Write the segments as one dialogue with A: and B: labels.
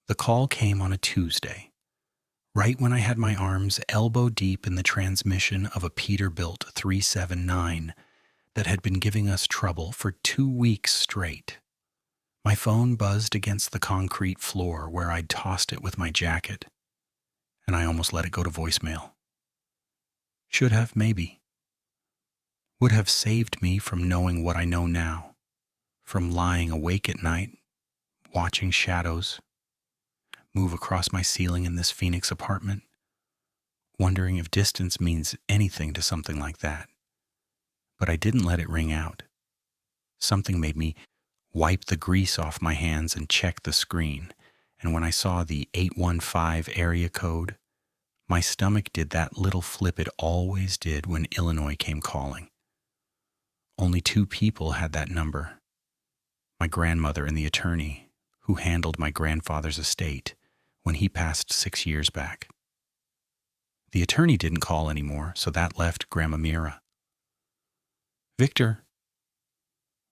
A: The call came on a Tuesday, right when I had my arms elbow deep in the transmission of a Peterbilt 379 that had been giving us trouble for 2 weeks straight. My phone buzzed against the concrete floor where I'd tossed it with my jacket, and I almost let it go to voicemail. Should have, maybe. Would have saved me from knowing what I know now, from lying awake at night, watching shadows move across my ceiling in this Phoenix apartment, wondering if distance means anything to something like that. But I didn't let it ring out. Something made me wipe the grease off my hands and check the screen, and when I saw the 815 area code, my stomach did that little flip it always did when Illinois came calling. Only 2 people had that number. My grandmother and the attorney who handled my grandfather's estate when he passed 6 years back. The attorney didn't call anymore, so that left Grandma Mira. "Victor."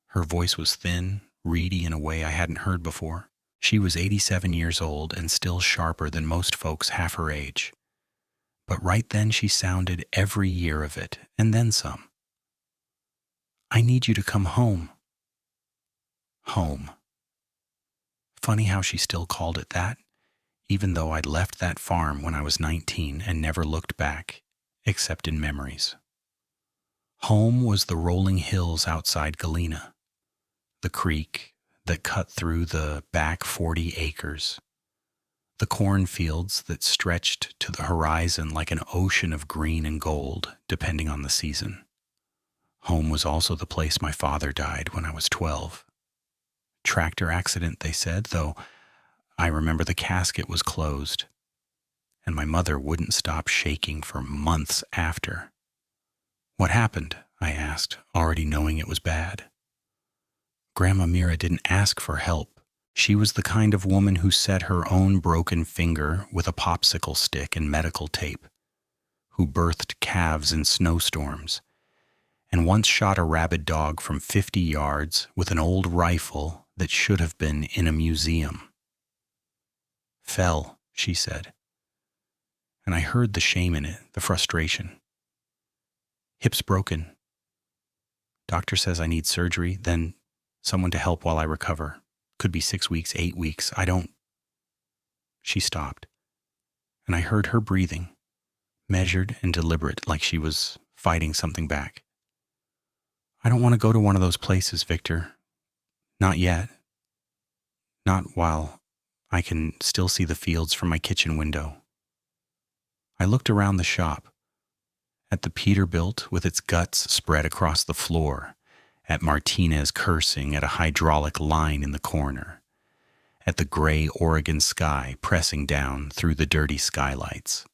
A: Her voice was thin, reedy in a way I hadn't heard before. She was 87 years old and still sharper than most folks half her age. But right then she sounded every year of it, and then some. "I need you to come home." Home. Funny how she still called it that, even though I'd left that farm when I was 19 and never looked back, except in memories. Home was the rolling hills outside Galena, the creek that cut through the back 40 acres, the cornfields that stretched to the horizon like an ocean of green and gold, depending on the season. Home was also the place my father died when I was 12. Tractor accident, they said, though I remember the casket was closed, and my mother wouldn't stop shaking for months after. "What happened?" I asked, already knowing it was bad. Grandma Mira didn't ask for help. She was the kind of woman who set her own broken finger with a popsicle stick and medical tape, who birthed calves in snowstorms, and once shot a rabid dog from 50 yards with an old rifle that should have been in a museum. "Fell," she said, and I heard the shame in it, the frustration. "Hip's broken. Doctor says I need surgery, then someone to help while I recover. Could be 6 weeks, 8 weeks, I don't..." She stopped, and I heard her breathing, measured and deliberate, like she was fighting something back. "I don't want to go to one of those places, Victor. Not yet. Not while I can still see the fields from my kitchen window." I looked around the shop, at the Peterbilt with its guts spread across the floor, at Martinez cursing at a hydraulic line in the corner, at the gray Oregon sky pressing down through the dirty skylights.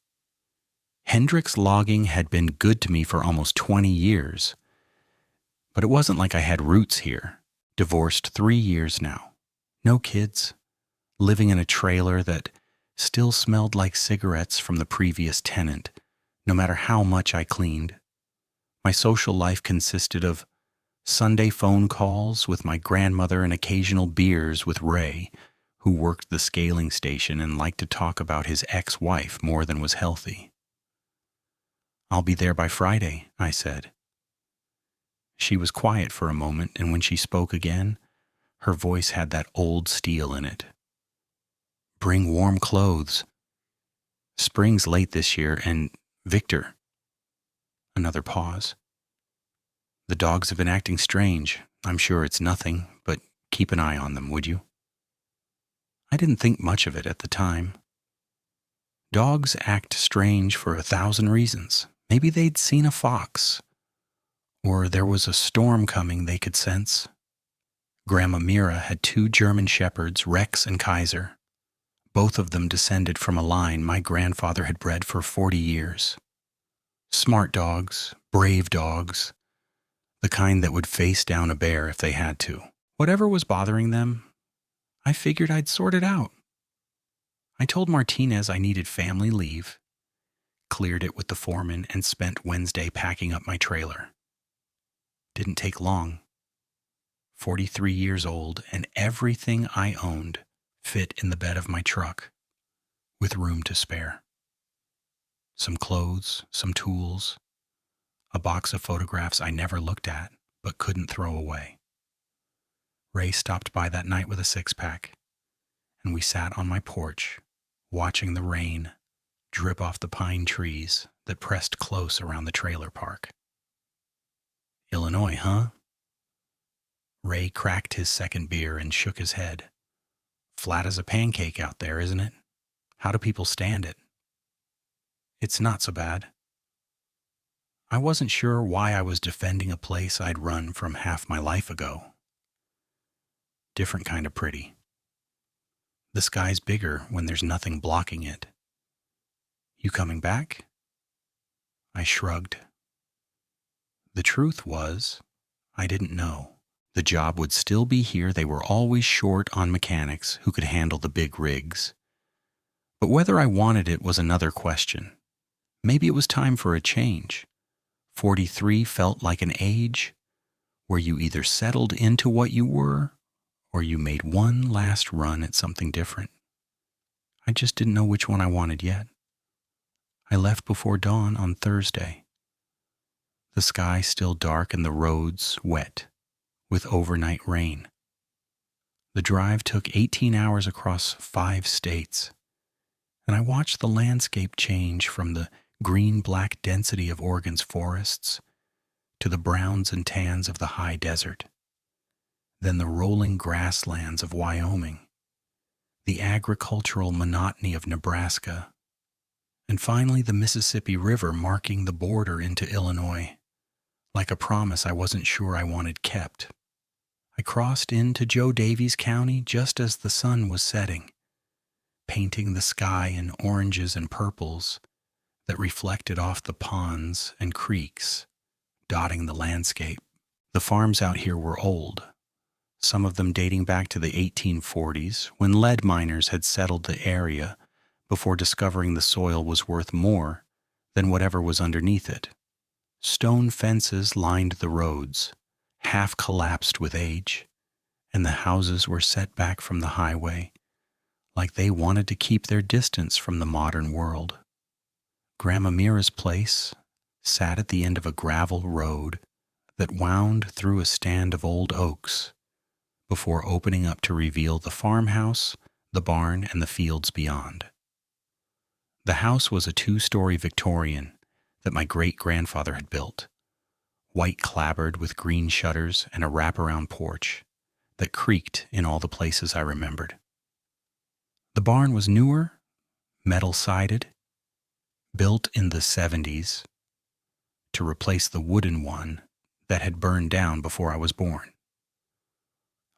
A: Hendricks Logging had been good to me for almost 20 years, but it wasn't like I had roots here. Divorced 3 years now. No kids. Living in a trailer that still smelled like cigarettes from the previous tenant, no matter how much I cleaned. My social life consisted of Sunday phone calls with my grandmother and occasional beers with Ray, who worked the scaling station and liked to talk about his ex-wife more than was healthy. "I'll be there by Friday," I said. She was quiet for a moment, and when she spoke again, her voice had that old steel in it. "Bring warm clothes. Spring's late this year, and Victor..." Another pause. "The dogs have been acting strange. I'm sure it's nothing, but keep an eye on them, would you?" I didn't think much of it at the time. Dogs act strange for 1,000 reasons. Maybe they'd seen a fox, or there was a storm coming they could sense. Grandma Mira had 2 German shepherds, Rex and Kaiser. Both of them descended from a line my grandfather had bred for 40 years. Smart dogs, brave dogs, the kind that would face down a bear if they had to. Whatever was bothering them, I figured I'd sort it out. I told Martinez I needed family leave, cleared it with the foreman, and spent Wednesday packing up my trailer. Didn't take long. 43 years old, and everything I owned fit in the bed of my truck with room to spare. Some clothes, some tools, a box of photographs I never looked at but couldn't throw away. Ray stopped by that night with a six-pack, and we sat on my porch watching the rain drip off the pine trees that pressed close around the trailer park. Illinois, huh? Ray cracked his second beer and shook his head. Flat as a pancake out there, isn't it? How do people stand it? It's not so bad. I wasn't sure why I was defending a place I'd run from half my life ago. Different kind of pretty. The sky's bigger when there's nothing blocking it. You coming back? I shrugged. The truth was, I didn't know. The job would still be here. They were always short on mechanics who could handle the big rigs. But whether I wanted it was another question. Maybe it was time for a change. 43 felt like an age where you either settled into what you were or you made one last run at something different. I just didn't know which one I wanted yet. I left before dawn on Thursday. The sky still dark and the roads wet with overnight rain. The drive took 18 hours across 5 states, and I watched the landscape change from the green-black density of Oregon's forests to the browns and tans of the high desert, then the rolling grasslands of Wyoming, the agricultural monotony of Nebraska, and finally the Mississippi River marking the border into Illinois, like a promise I wasn't sure I wanted kept. I crossed into Joe Davies County just as the sun was setting, painting the sky in oranges and purples that reflected off the ponds and creeks, dotting the landscape. The farms out here were old, some of them dating back to the 1840s, when lead miners had settled the area before discovering the soil was worth more than whatever was underneath it. Stone fences lined the roads, half collapsed with age, and the houses were set back from the highway, like they wanted to keep their distance from the modern world. Grandma Mira's place sat at the end of a gravel road that wound through a stand of old oaks before opening up to reveal the farmhouse, the barn, and the fields beyond. The house was a 2-story Victorian that my great-grandfather had built, white clapboard with green shutters and a wraparound porch that creaked in all the places I remembered. The barn was newer, metal-sided, built in the 70s to replace the wooden one that had burned down before I was born.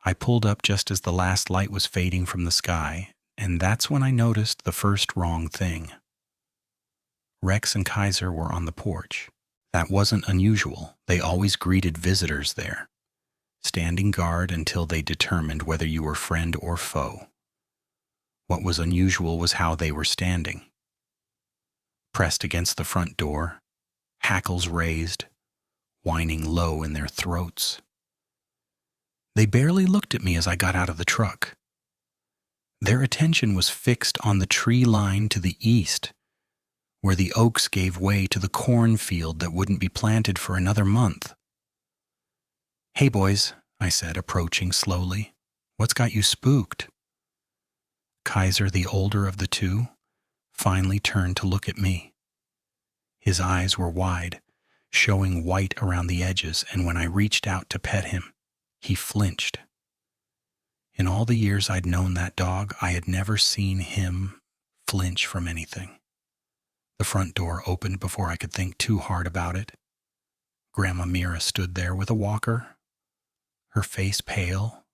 A: I pulled up just as the last light was fading from the sky, and that's when I noticed the first wrong thing. Rex and Kaiser were on the porch. That wasn't unusual. They always greeted visitors there, standing guard until they determined whether you were friend or foe. What was unusual was how they were standing. Pressed against the front door, hackles raised, whining low in their throats. They barely looked at me as I got out of the truck. Their attention was fixed on the tree line to the east, where the oaks gave way to the cornfield that wouldn't be planted for another month. "Hey, boys," I said, approaching slowly. "What's got you spooked?" Kaiser, the older of the two, finally turned to look at me. His eyes were wide, showing white around the edges, and when I reached out to pet him, he flinched. In all the years I'd known that dog, I had never seen him flinch from anything. The front door opened before I could think too hard about it. Grandma Mira stood there with a walker, her face pale,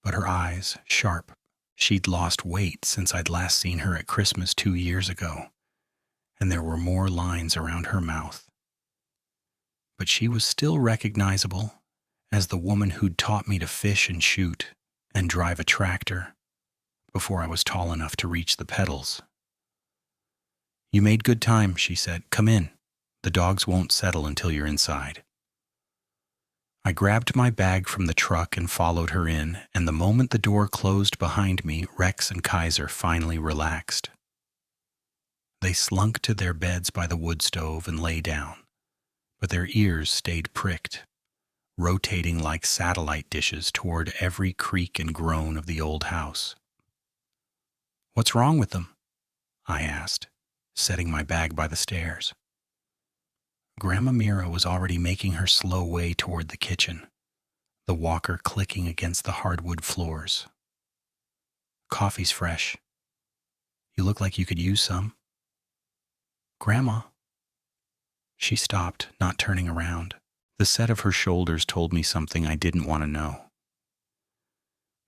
A: but her eyes sharp. She'd lost weight since I'd last seen her at Christmas 2 years ago, and there were more lines around her mouth. But she was still recognizable as the woman who'd taught me to fish and shoot and drive a tractor before I was tall enough to reach the pedals. "You made good time," she said. "Come in. The dogs won't settle until you're inside." I grabbed my bag from the truck and followed her in, and the moment the door closed behind me, Rex and Kaiser finally relaxed. They slunk to their beds by the wood stove and lay down, but their ears stayed pricked, rotating like satellite dishes toward every creak and groan of the old house. "What's wrong with them?" I asked, setting my bag by the stairs. Grandma Mira was already making her slow way toward the kitchen, the walker clicking against the hardwood floors. "Coffee's fresh. You look like you could use some." "Grandma." She stopped, not turning around. The set of her shoulders told me something I didn't want to know.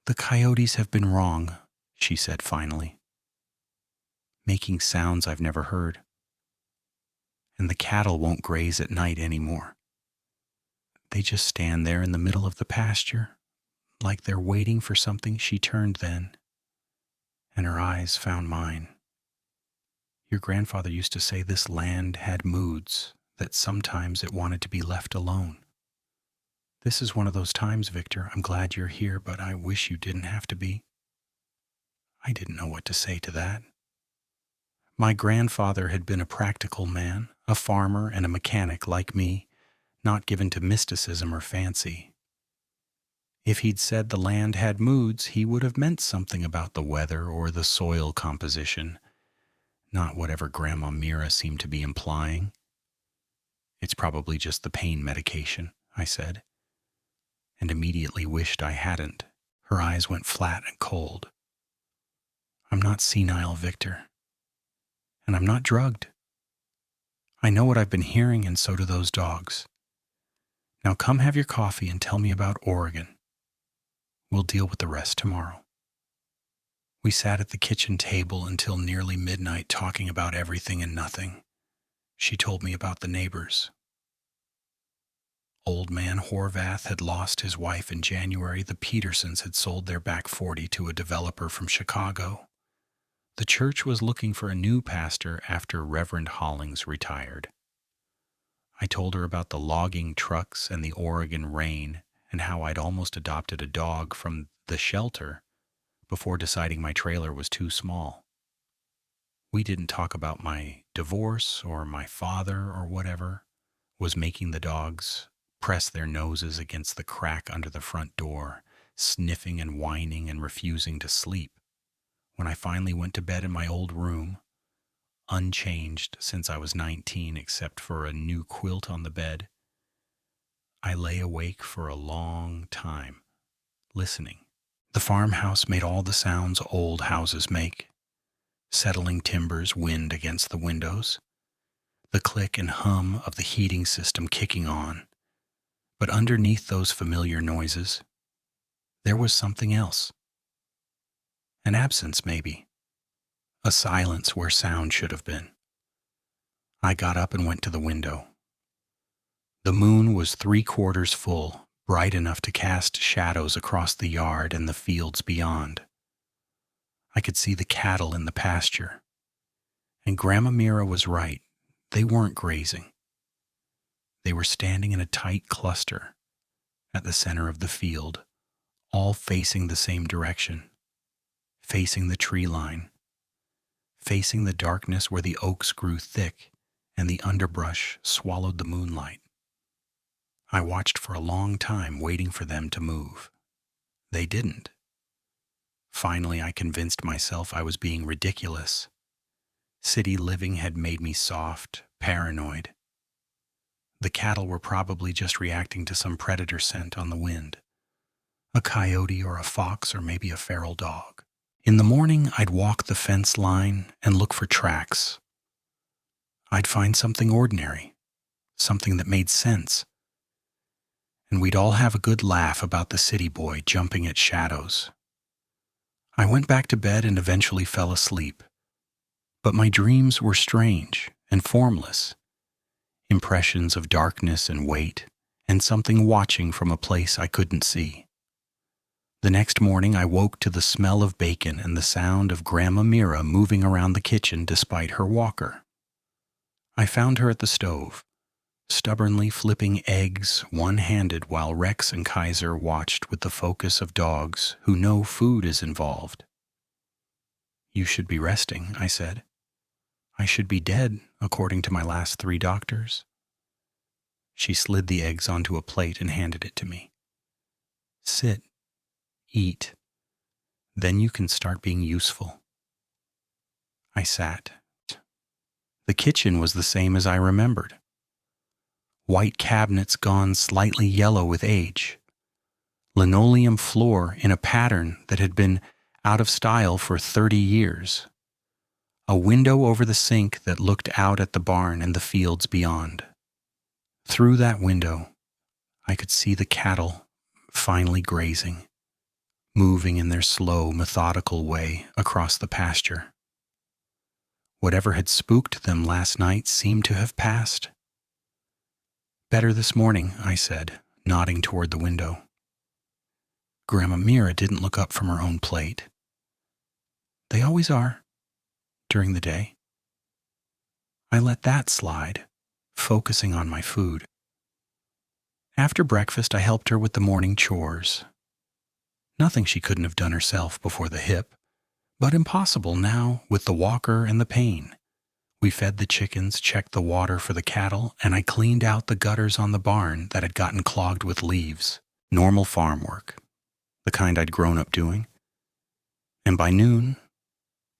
A: "The coyotes have been wrong," she said finally, making sounds I've never heard. "And the cattle won't graze at night anymore. They just stand there in the middle of the pasture, like they're waiting for something." She turned then, and her eyes found mine. "Your grandfather used to say this land had moods, that sometimes it wanted to be left alone. This is one of those times, Victor. I'm glad you're here, but I wish you didn't have to be." I didn't know what to say to that. My grandfather had been a practical man, a farmer and a mechanic like me, not given to mysticism or fancy. If he'd said the land had moods, he would have meant something about the weather or the soil composition, not whatever Grandma Mira seemed to be implying. "It's probably just the pain medication," I said, and immediately wished I hadn't. Her eyes went flat and cold. "I'm not senile, Victor. And I'm not drugged. I know what I've been hearing, and so do those dogs. Now come have your coffee and tell me about Oregon. We'll deal with the rest tomorrow." We sat at the kitchen table until nearly midnight talking about everything and nothing. She told me about the neighbors. Old man Horvath had lost his wife in January. The Petersons had sold their back 40 to a developer from Chicago. The church was looking for a new pastor after Reverend Hollings retired. I told her about the logging trucks and the Oregon rain and how I'd almost adopted a dog from the shelter before deciding my trailer was too small. We didn't talk about my divorce or my father or whatever was making the dogs press their noses against the crack under the front door, sniffing and whining and refusing to sleep. When I finally went to bed in my old room, unchanged since I was 19 except for a new quilt on the bed, I lay awake for a long time, listening. The farmhouse made all the sounds old houses make. Settling timbers, wind against the windows, the click and hum of the heating system kicking on. But underneath those familiar noises, there was something else. An absence, maybe. A silence where sound should have been. I got up and went to the window. The moon was 3/4 full, bright enough to cast shadows across the yard and the fields beyond. I could see the cattle in the pasture. And Grandma Mira was right. They weren't grazing. They were standing in a tight cluster at the center of the field, all facing the same direction, facing the tree line, facing the darkness where the oaks grew thick and the underbrush swallowed the moonlight. I watched for a long time, waiting for them to move. They didn't. Finally, I convinced myself I was being ridiculous. City living had made me soft, paranoid. The cattle were probably just reacting to some predator scent on the wind. A coyote or a fox or maybe a feral dog. In the morning, I'd walk the fence line and look for tracks. I'd find something ordinary, something that made sense. And we'd all have a good laugh about the city boy jumping at shadows. I went back to bed and eventually fell asleep. But my dreams were strange and formless. Impressions of darkness and weight, and something watching from a place I couldn't see. The next morning I woke to the smell of bacon and the sound of Grandma Mira moving around the kitchen despite her walker. I found her at the stove, stubbornly flipping eggs one-handed while Rex and Kaiser watched with the focus of dogs who know food is involved. "You should be resting," I said. "I should be dead, according to my last 3 doctors." She slid the eggs onto a plate and handed it to me. "Sit. Eat. Then you can start being useful." I sat. The kitchen was the same as I remembered. White cabinets gone slightly yellow with age. Linoleum floor in a pattern that had been out of style for 30 years. A window over the sink that looked out at the barn and the fields beyond. Through that window, I could see the cattle finally grazing, moving in their slow, methodical way across the pasture. Whatever had spooked them last night seemed to have passed. "Better this morning," I said, nodding toward the window. Grandma Mira didn't look up from her own plate. "They always are, during the day." I let that slide, focusing on my food. After breakfast, I helped her with the morning chores. Nothing she couldn't have done herself before the hip, but impossible now with the walker and the pain. We fed the chickens, checked the water for the cattle, and I cleaned out the gutters on the barn that had gotten clogged with leaves. Normal farm work, the kind I'd grown up doing. And by noon,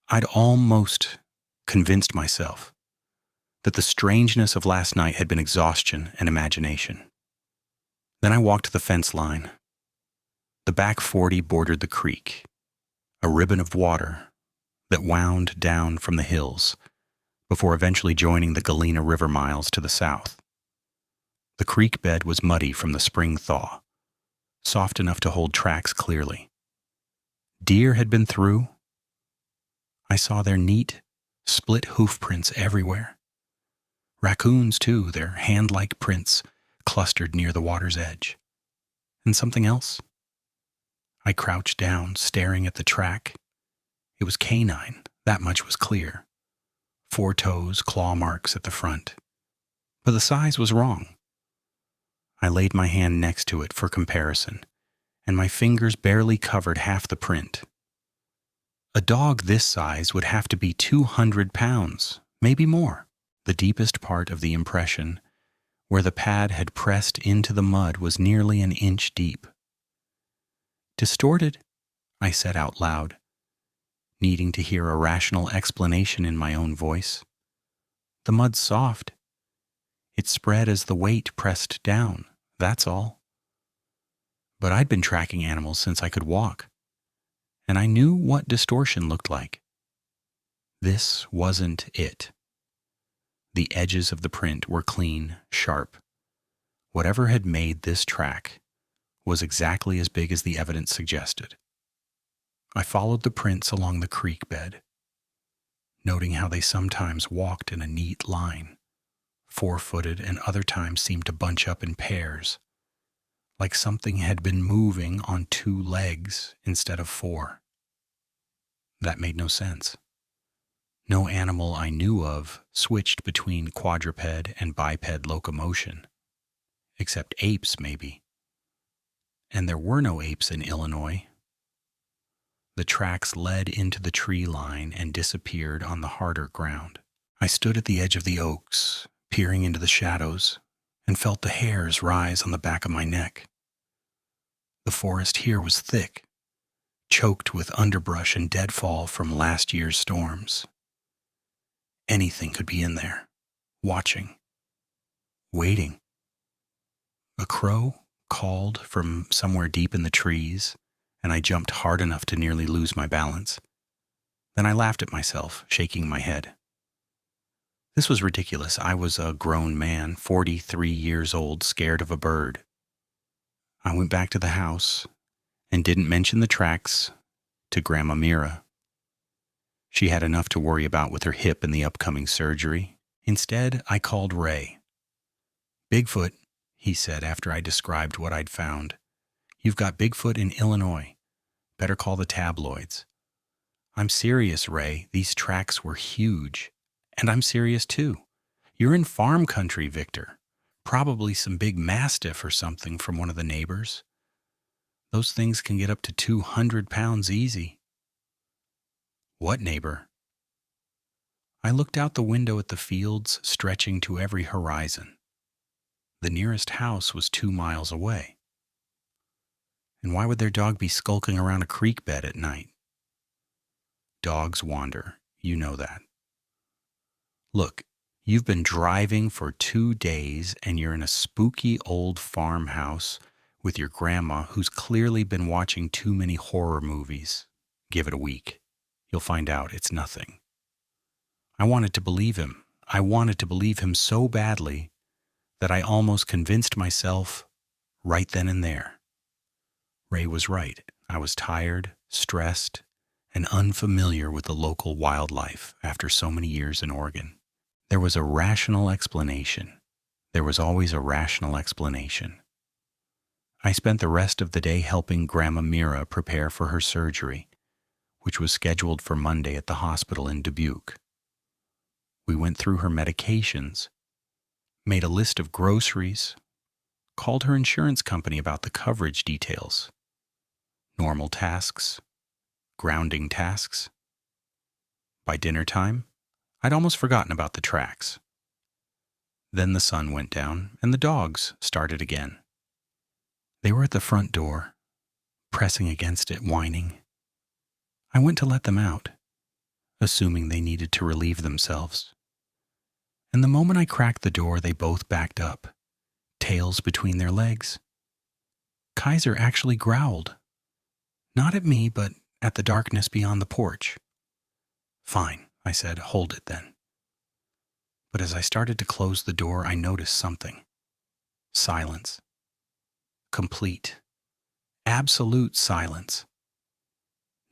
A: I'd almost convinced myself that the strangeness of last night had been exhaustion and imagination. Then I walked the fence line. The back 40 bordered the creek, a ribbon of water that wound down from the hills before eventually joining the Galena River miles to the south. The creek bed was muddy from the spring thaw, soft enough to hold tracks clearly. Deer had been through. I saw their neat, split hoof prints everywhere. Raccoons, too, their hand-like prints clustered near the water's edge. And something else? I crouched down, staring at the track. It was canine, that much was clear. 4 toes, claw marks at the front. But the size was wrong. I laid my hand next to it for comparison, and my fingers barely covered half the print. A dog this size would have to be 200 pounds, maybe more. The deepest part of the impression, where the pad had pressed into the mud, was nearly an inch deep. "Distorted," I said out loud, needing to hear a rational explanation in my own voice. "The mud's soft. It spread as the weight pressed down, that's all." But I'd been tracking animals since I could walk, and I knew what distortion looked like. This wasn't it. The edges of the print were clean, sharp. Whatever had made this track was exactly as big as the evidence suggested. I followed the prints along the creek bed, noting how they sometimes walked in a neat line, 4-footed, and other times seemed to bunch up in pairs, like something had been moving on 2 legs instead of 4. That made no sense. No animal I knew of switched between quadruped and biped locomotion, except apes, maybe. And there were no apes in Illinois. The tracks led into the tree line and disappeared on the harder ground. I stood at the edge of the oaks, peering into the shadows, and felt the hairs rise on the back of my neck. The forest here was thick, choked with underbrush and deadfall from last year's storms. Anything could be in there, watching, waiting. A crow called from somewhere deep in the trees, and I jumped hard enough to nearly lose my balance. Then I laughed at myself, shaking my head. This was ridiculous. I was a grown man, 43 years old, scared of a bird. I went back to the house and didn't mention the tracks to Grandma Mira. She had enough to worry about with her hip and the upcoming surgery. Instead, I called Ray. "Bigfoot," he said after I described what I'd found. "You've got Bigfoot in Illinois. Better call the tabloids." "I'm serious, Ray. These tracks were huge. And I'm serious too. You're in farm country, Victor. Probably some big mastiff or something from one of the neighbors. Those things can get up to 200 pounds easy. What neighbor? I looked out the window at the fields stretching to every horizon. The nearest house was 2 miles away. And why would their dog be skulking around a creek bed at night? Dogs wander, you know that. Look, you've been driving for 2 days and you're in a spooky old farmhouse with your grandma who's clearly been watching too many horror movies. Give it a week. You'll find out it's nothing. I wanted to believe him. I wanted to believe him so badly that I almost convinced myself right then and there. Ray was right. I was tired, stressed, and unfamiliar with the local wildlife after so many years in Oregon. There was a rational explanation. There was always a rational explanation. I spent the rest of the day helping Grandma Mira prepare for her surgery, which was scheduled for Monday at the hospital in Dubuque. We went through her medications, made a list of groceries, called her insurance company about the coverage details, normal tasks, grounding tasks. By dinner time, I'd almost forgotten about the tracks. Then the sun went down and the dogs started again. They were at the front door, pressing against it, whining. I went to let them out, assuming they needed to relieve themselves. And the moment I cracked the door, they both backed up, tails between their legs. Kaiser actually growled. Not at me, but at the darkness beyond the porch. Fine, I said, hold it then. But as I started to close the door, I noticed something. Silence. Complete. Absolute silence.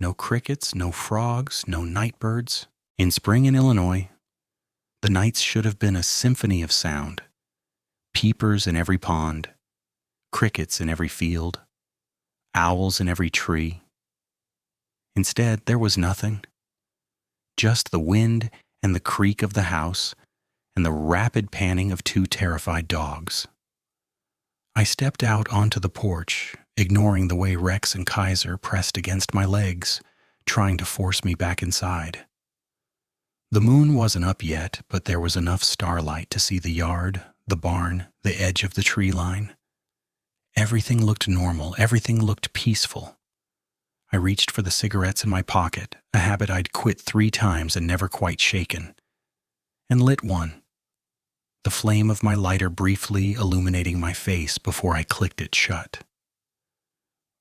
A: No crickets, no frogs, no nightbirds. In spring in Illinois, the nights should have been a symphony of sound. Peepers in every pond, crickets in every field, owls in every tree. Instead, there was nothing. Just the wind and the creak of the house and the rapid panting of 2 terrified dogs. I stepped out onto the porch, ignoring the way Rex and Kaiser pressed against my legs, trying to force me back inside. The moon wasn't up yet, but there was enough starlight to see the yard, the barn, the edge of the tree line. Everything looked normal. Everything looked peaceful. I reached for the cigarettes in my pocket, a habit I'd quit 3 times and never quite shaken, and lit one. The flame of my lighter briefly illuminating my face before I clicked it shut.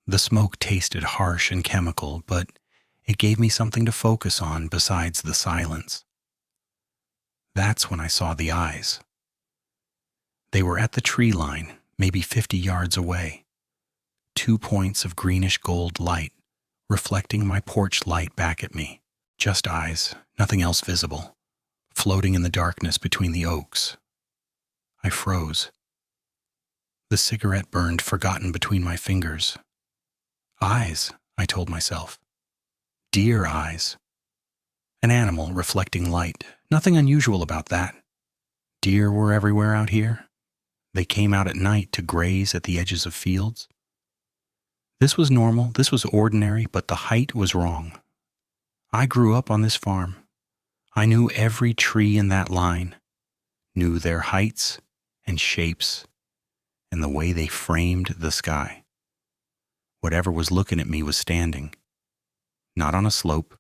A: The smoke tasted harsh and chemical, but it gave me something to focus on besides the silence. That's when I saw the eyes. They were at the tree line, maybe 50 yards away. 2 points of greenish gold light, reflecting my porch light back at me. Just eyes, nothing else visible, floating in the darkness between the oaks. I froze. The cigarette burned forgotten between my fingers. Eyes, I told myself. Deer eyes. An animal reflecting light. Nothing unusual about that. Deer were everywhere out here. They came out at night to graze at the edges of fields. This was normal, this was ordinary, but the height was wrong. I grew up on this farm. I knew every tree in that line, knew their heights and shapes and the way they framed the sky. Whatever was looking at me was standing, not on a slope,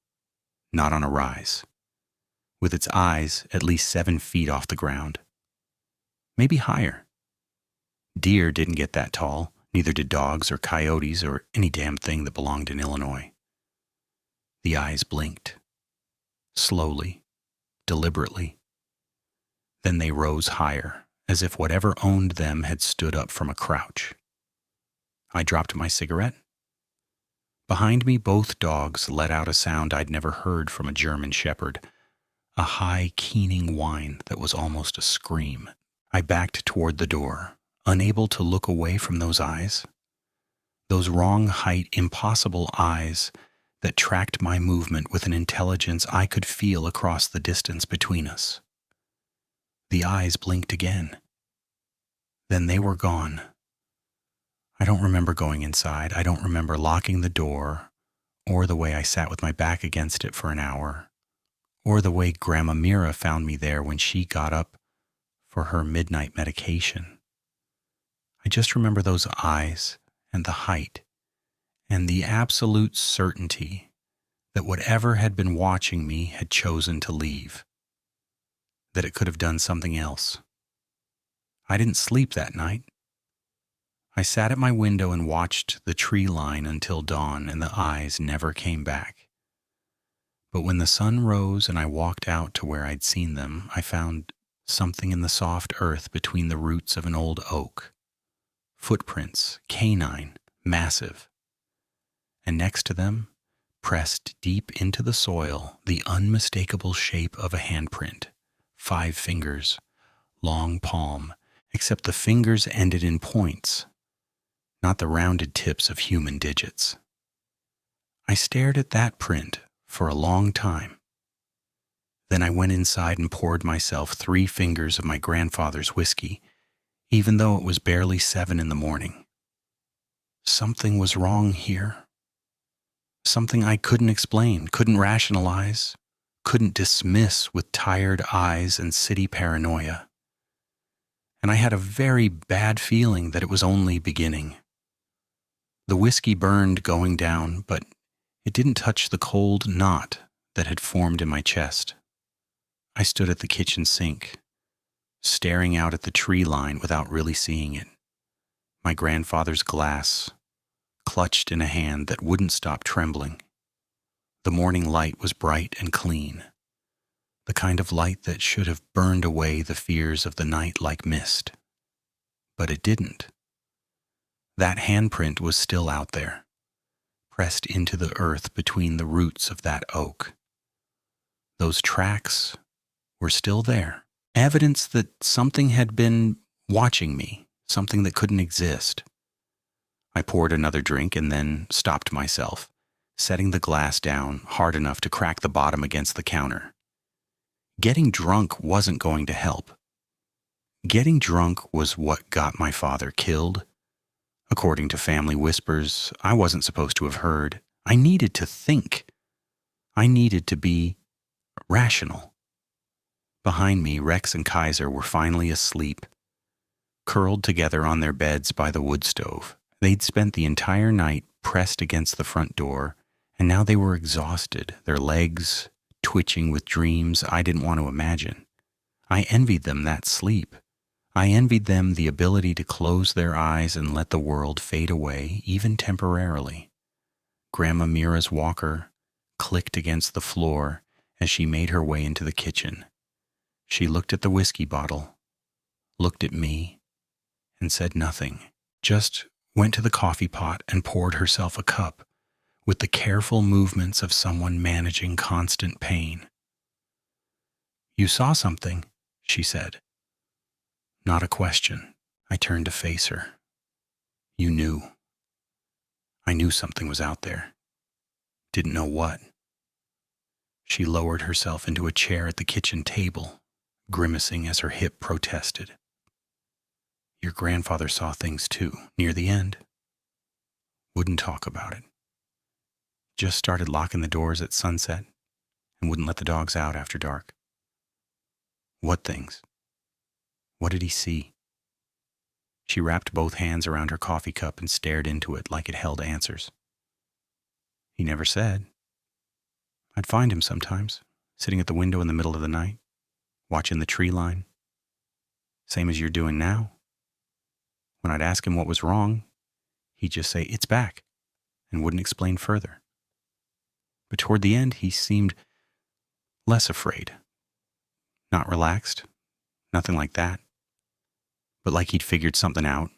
A: not on a rise, with its eyes at least 7 feet off the ground, maybe higher. Deer didn't get that tall, neither did dogs or coyotes or any damn thing that belonged in Illinois. The eyes blinked, slowly, deliberately. Then they rose higher, as if whatever owned them had stood up from a crouch. I dropped my cigarette. Behind me, both dogs let out a sound I'd never heard from a German shepherd, a high, keening whine that was almost a scream. I backed toward the door, unable to look away from those eyes. Those wrong height, impossible eyes that tracked my movement with an intelligence I could feel across the distance between us. The eyes blinked again. Then they were gone. I don't remember going inside. I don't remember locking the door, or the way I sat with my back against it for an hour, or the way Grandma Mira found me there when she got up for her midnight medication. I just remember those eyes and the height and the absolute certainty that whatever had been watching me had chosen to leave, that it could have done something else. I didn't sleep that night. I sat at my window and watched the tree line until dawn, and the eyes never came back. But when the sun rose and I walked out to where I'd seen them, I found something in the soft earth between the roots of an old oak. Footprints, canine, massive. And next to them, pressed deep into the soil, the unmistakable shape of a handprint. 5 fingers, long palm, except the fingers ended in points, not the rounded tips of human digits. I stared at that print for a long time. Then I went inside and poured myself 3 fingers of my grandfather's whiskey, even though it was barely 7 in the morning. Something was wrong here. Something I couldn't explain, couldn't rationalize, couldn't dismiss with tired eyes and city paranoia. And I had a very bad feeling that it was only beginning. The whiskey burned going down, but it didn't touch the cold knot that had formed in my chest. I stood at the kitchen sink, staring out at the tree line without really seeing it. My grandfather's glass, clutched in a hand that wouldn't stop trembling. The morning light was bright and clean, the kind of light that should have burned away the fears of the night like mist. But it didn't. That handprint was still out there, pressed into the earth between the roots of that oak. Those tracks were still there, evidence that something had been watching me, something that couldn't exist. I poured another drink and then stopped myself, setting the glass down hard enough to crack the bottom against the counter. Getting drunk wasn't going to help. Getting drunk was what got my father killed. According to family whispers I wasn't supposed to have heard, I needed to think. I needed to be rational. Behind me, Rex and Kaiser were finally asleep, curled together on their beds by the wood stove. They'd spent the entire night pressed against the front door, and now they were exhausted, their legs twitching with dreams I didn't want to imagine. I envied them that sleep. I envied them the ability to close their eyes and let the world fade away, even temporarily. Grandma Mira's walker clicked against the floor as she made her way into the kitchen. She looked at the whiskey bottle, looked at me, and said nothing, just went to the coffee pot and poured herself a cup with the careful movements of someone managing constant pain. "You saw something," she said. Not a question. I turned to face her. "You knew." I knew something was out there. Didn't know what. She lowered herself into a chair at the kitchen table, grimacing as her hip protested. "Your grandfather saw things too, near the end. Wouldn't talk about it. Just started locking the doors at sunset and wouldn't let the dogs out after dark." "What things? What did he see?" She wrapped both hands around her coffee cup and stared into it like it held answers. "He never said. I'd find him sometimes, sitting at the window in the middle of the night, watching the tree line. Same as you're doing now. When I'd ask him what was wrong, he'd just say, 'It's back,' and wouldn't explain further. But toward the end, he seemed less afraid. Not relaxed, nothing like that. But like he'd figured something out,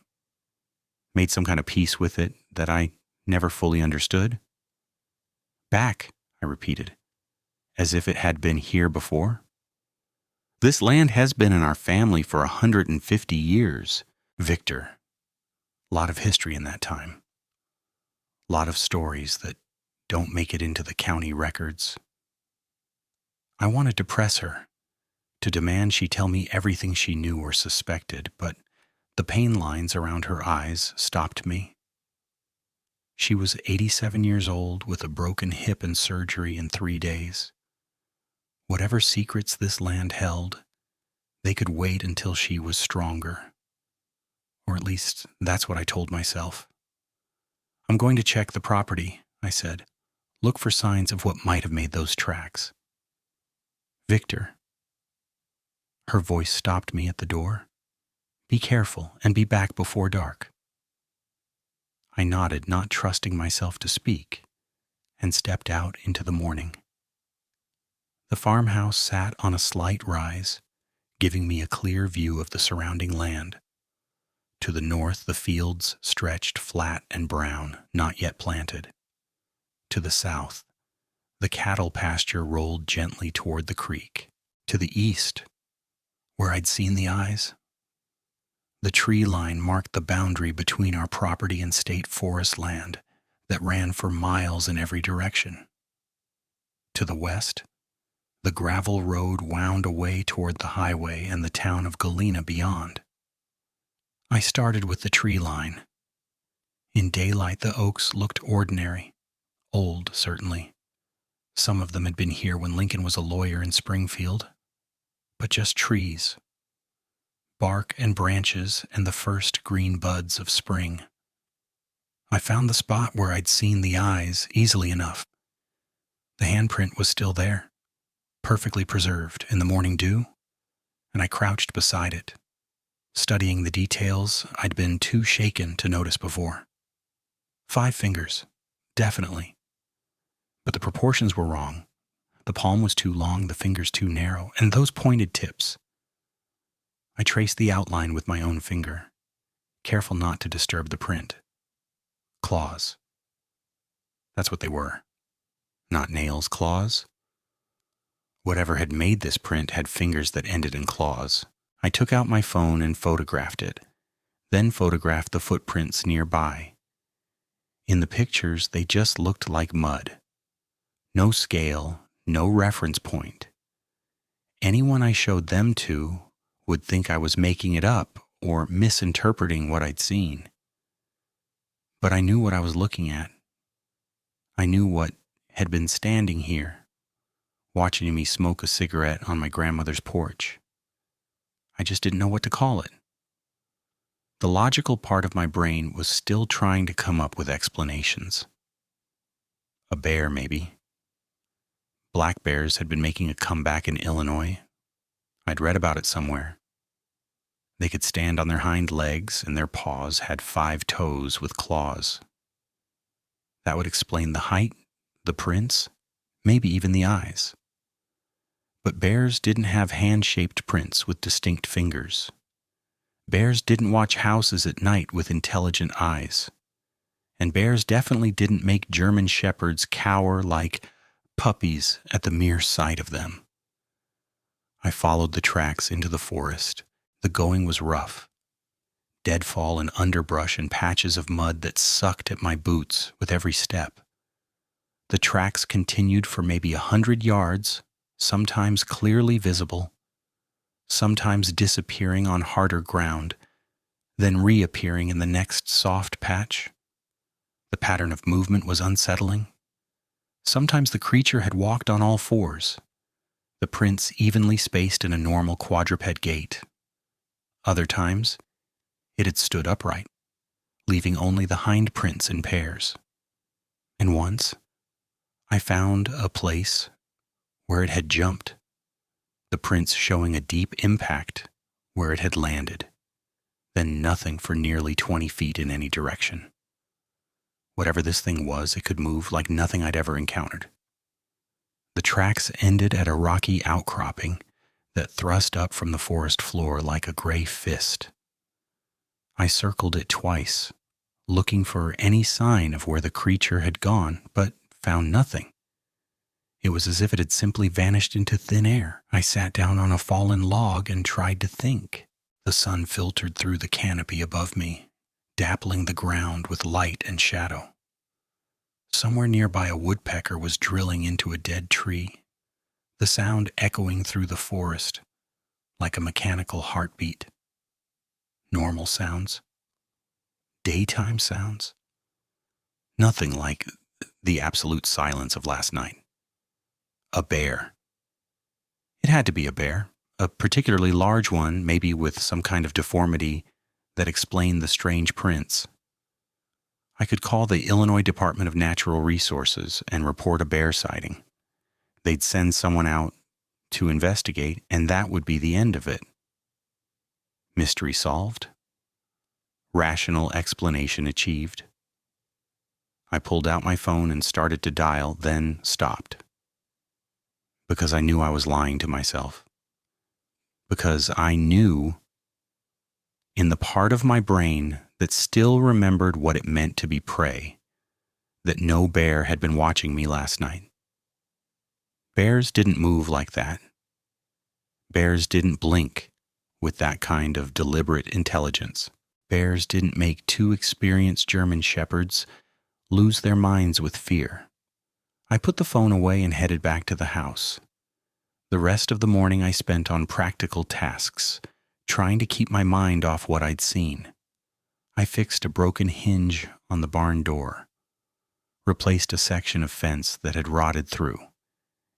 A: made some kind of peace with it that I never fully understood. 'Back,' I repeated, as if it had been here before. 'This land has been in our family for 150 years, Victor. Lot of history in that time. Lot of stories that don't make it into the county records.' I wanted to press her, to demand she tell me everything she knew or suspected, but The pain lines around her eyes stopped me. She was 87 years old with a broken hip and surgery in 3 days. Whatever secrets this land held, they could wait until she was stronger. Or at least, that's what I told myself. "I'm going to check the property," I said. "Look for signs of what might have made those tracks." "Victor." Her voice stopped me at the door. "Be careful and be back before dark." I nodded, not trusting myself to speak, and stepped out into the morning. The farmhouse sat on a slight rise, giving me a clear view of the surrounding land. To the north, the fields stretched flat and brown, not yet planted. To the south, the cattle pasture rolled gently toward the creek. To the east, where I'd seen the eyes, the tree line marked the boundary between our property and state forest land that ran for miles in every direction. To the west, the gravel road wound away toward the highway and the town of Galena beyond. I started with the tree line. In daylight, the oaks looked ordinary, old, certainly. Some of them had been here when Lincoln was a lawyer in Springfield, but just trees. Bark and branches and the first green buds of spring. I found the spot where I'd seen the eyes easily enough. The handprint was still there, perfectly preserved in the morning dew, and I crouched beside it, studying the details I'd been too shaken to notice before. 5 fingers, definitely. But the proportions were wrong. The palm was too long, the fingers too narrow, and those pointed tips. I traced the outline with my own finger, careful not to disturb the print. Claws. That's what they were. Not nails, claws. Whatever had made this print had fingers that ended in claws. I took out my phone and photographed it, then photographed the footprints nearby. In the pictures, they just looked like mud. No scale, no reference point. Anyone I showed them to would think I was making it up or misinterpreting what I'd seen. But I knew what I was looking at. I knew what had been standing here, watching me smoke a cigarette on my grandmother's porch. I just didn't know what to call it. The logical part of my brain was still trying to come up with explanations. A bear, maybe. Black bears had been making a comeback in Illinois. I'd read about it somewhere. They could stand on their hind legs, and their paws had 5 toes with claws. That would explain the height, the prints, maybe even the eyes. But bears didn't have hand-shaped prints with distinct fingers. Bears didn't watch houses at night with intelligent eyes. And bears definitely didn't make German shepherds cower like puppies at the mere sight of them. I followed the tracks into the forest. The going was rough. Deadfall and underbrush and patches of mud that sucked at my boots with every step. The tracks continued for maybe 100 yards, sometimes clearly visible, sometimes disappearing on harder ground, then reappearing in the next soft patch. The pattern of movement was unsettling. Sometimes the creature had walked on all fours, the prints evenly spaced in a normal quadruped gait. Other times, it had stood upright, leaving only the hind prints in pairs. And once, I found a place where it had jumped, the prints showing a deep impact where it had landed, then nothing for nearly 20 feet in any direction. Whatever this thing was, it could move like nothing I'd ever encountered. The tracks ended at a rocky outcropping that thrust up from the forest floor like a gray fist. I circled it twice, looking for any sign of where the creature had gone, but found nothing. It was as if it had simply vanished into thin air. I sat down on a fallen log and tried to think. The sun filtered through the canopy above me, dappling the ground with light and shadow. Somewhere nearby, a woodpecker was drilling into a dead tree, the sound echoing through the forest like a mechanical heartbeat. Normal sounds. Daytime sounds. Nothing like the absolute silence of last night. A bear. It had to be a bear, a particularly large one, maybe with some kind of deformity that explained the strange prints. I could call the Illinois Department of Natural Resources and report a bear sighting. They'd send someone out to investigate, and that would be the end of it. Mystery solved. Rational explanation achieved. I pulled out my phone and started to dial, then stopped. Because I knew I was lying to myself. Because I knew in the part of my brain that still remembered what it meant to be prey, that no bear had been watching me last night. Bears didn't move like that. Bears didn't blink with that kind of deliberate intelligence. Bears didn't make two experienced German shepherds lose their minds with fear. I put the phone away and headed back to the house. The rest of the morning I spent on practical tasks, trying to keep my mind off what I'd seen. I fixed a broken hinge on the barn door, replaced a section of fence that had rotted through,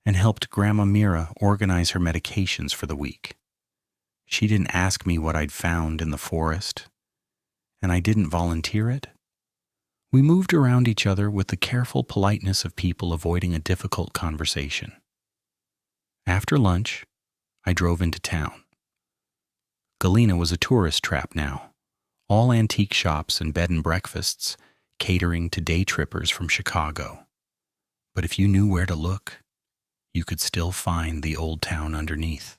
A: and helped Grandma Mira organize her medications for the week. She didn't ask me what I'd found in the forest, and I didn't volunteer it. We moved around each other with the careful politeness of people avoiding a difficult conversation. After lunch, I drove into town. Galena was a tourist trap now, all antique shops and bed and breakfasts catering to day trippers from Chicago. But if you knew where to look, you could still find the old town underneath.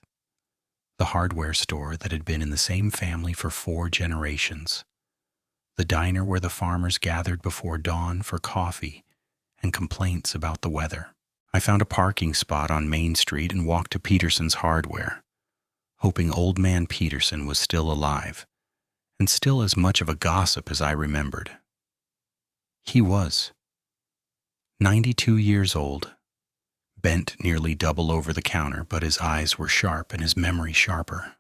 A: The hardware store that had been in the same family for 4 generations. The diner where the farmers gathered before dawn for coffee and complaints about the weather. I found a parking spot on Main Street and walked to Peterson's Hardware, hoping old man Peterson was still alive and still as much of a gossip as I remembered. He was. 92 years old, bent nearly double over the counter, but his eyes were sharp and his memory sharper.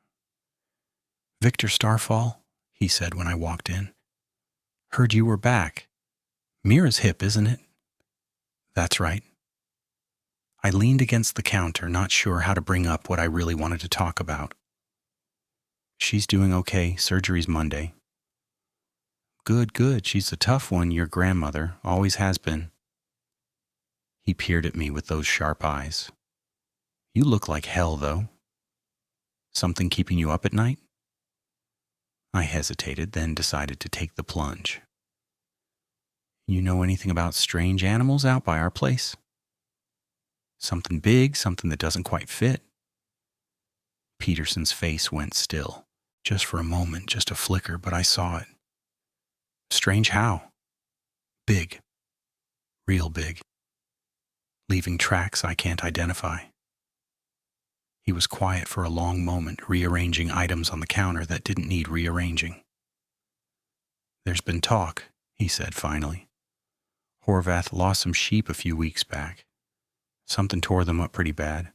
A: "Victor Starfall," he said when I walked in. "Heard you were back. Mira's hip, isn't it?" "That's right." I leaned against the counter, not sure how to bring up what I really wanted to talk about. "She's doing okay. Surgery's Monday." Good, good. She's a tough one, your grandmother. Always has been." He peered at me with those sharp eyes. "You look like hell, though. Something keeping you up at night?" I hesitated, then decided to take the plunge. "You know anything about strange animals out by our place? Something big, something that doesn't quite fit?" Peterson's face went still. Just for a moment, just a flicker, but I saw it. "Strange how?" "Big. Real big. Leaving tracks I can't identify." He was quiet for a long moment, rearranging items on the counter that didn't need rearranging. "There's been talk," he said finally. "Horvath lost some sheep a few weeks back. Something tore them up pretty bad.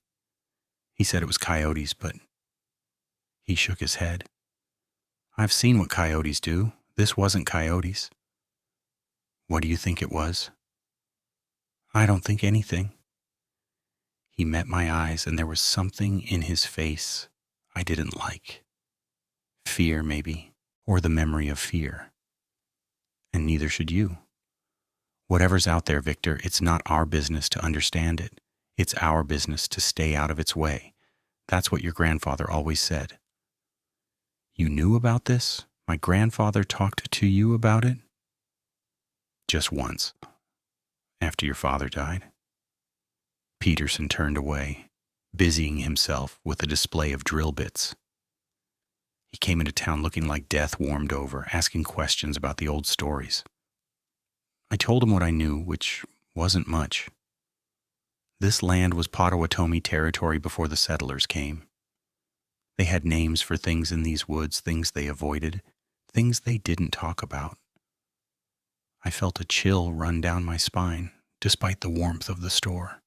A: He said it was coyotes, but..." He shook his head. "I've seen what coyotes do. This wasn't coyotes." "What do you think it was?" "I don't think anything." He met my eyes, and there was something in his face I didn't like. Fear, maybe, or the memory of fear. And neither should you. Whatever's out there, Victor, it's not our business to understand it. It's our business to stay out of its way. That's what your grandfather always said. "You knew about this? My grandfather talked to you about it?" "Just once. After your father died." Peterson turned away, busying himself with a display of drill bits. He came into town looking like death warmed over, asking questions about the old stories. I told him what I knew, which wasn't much. This land was Potawatomi territory before the settlers came. They had names for things in these woods, things they avoided, things they didn't talk about. I felt a chill run down my spine, despite the warmth of the store.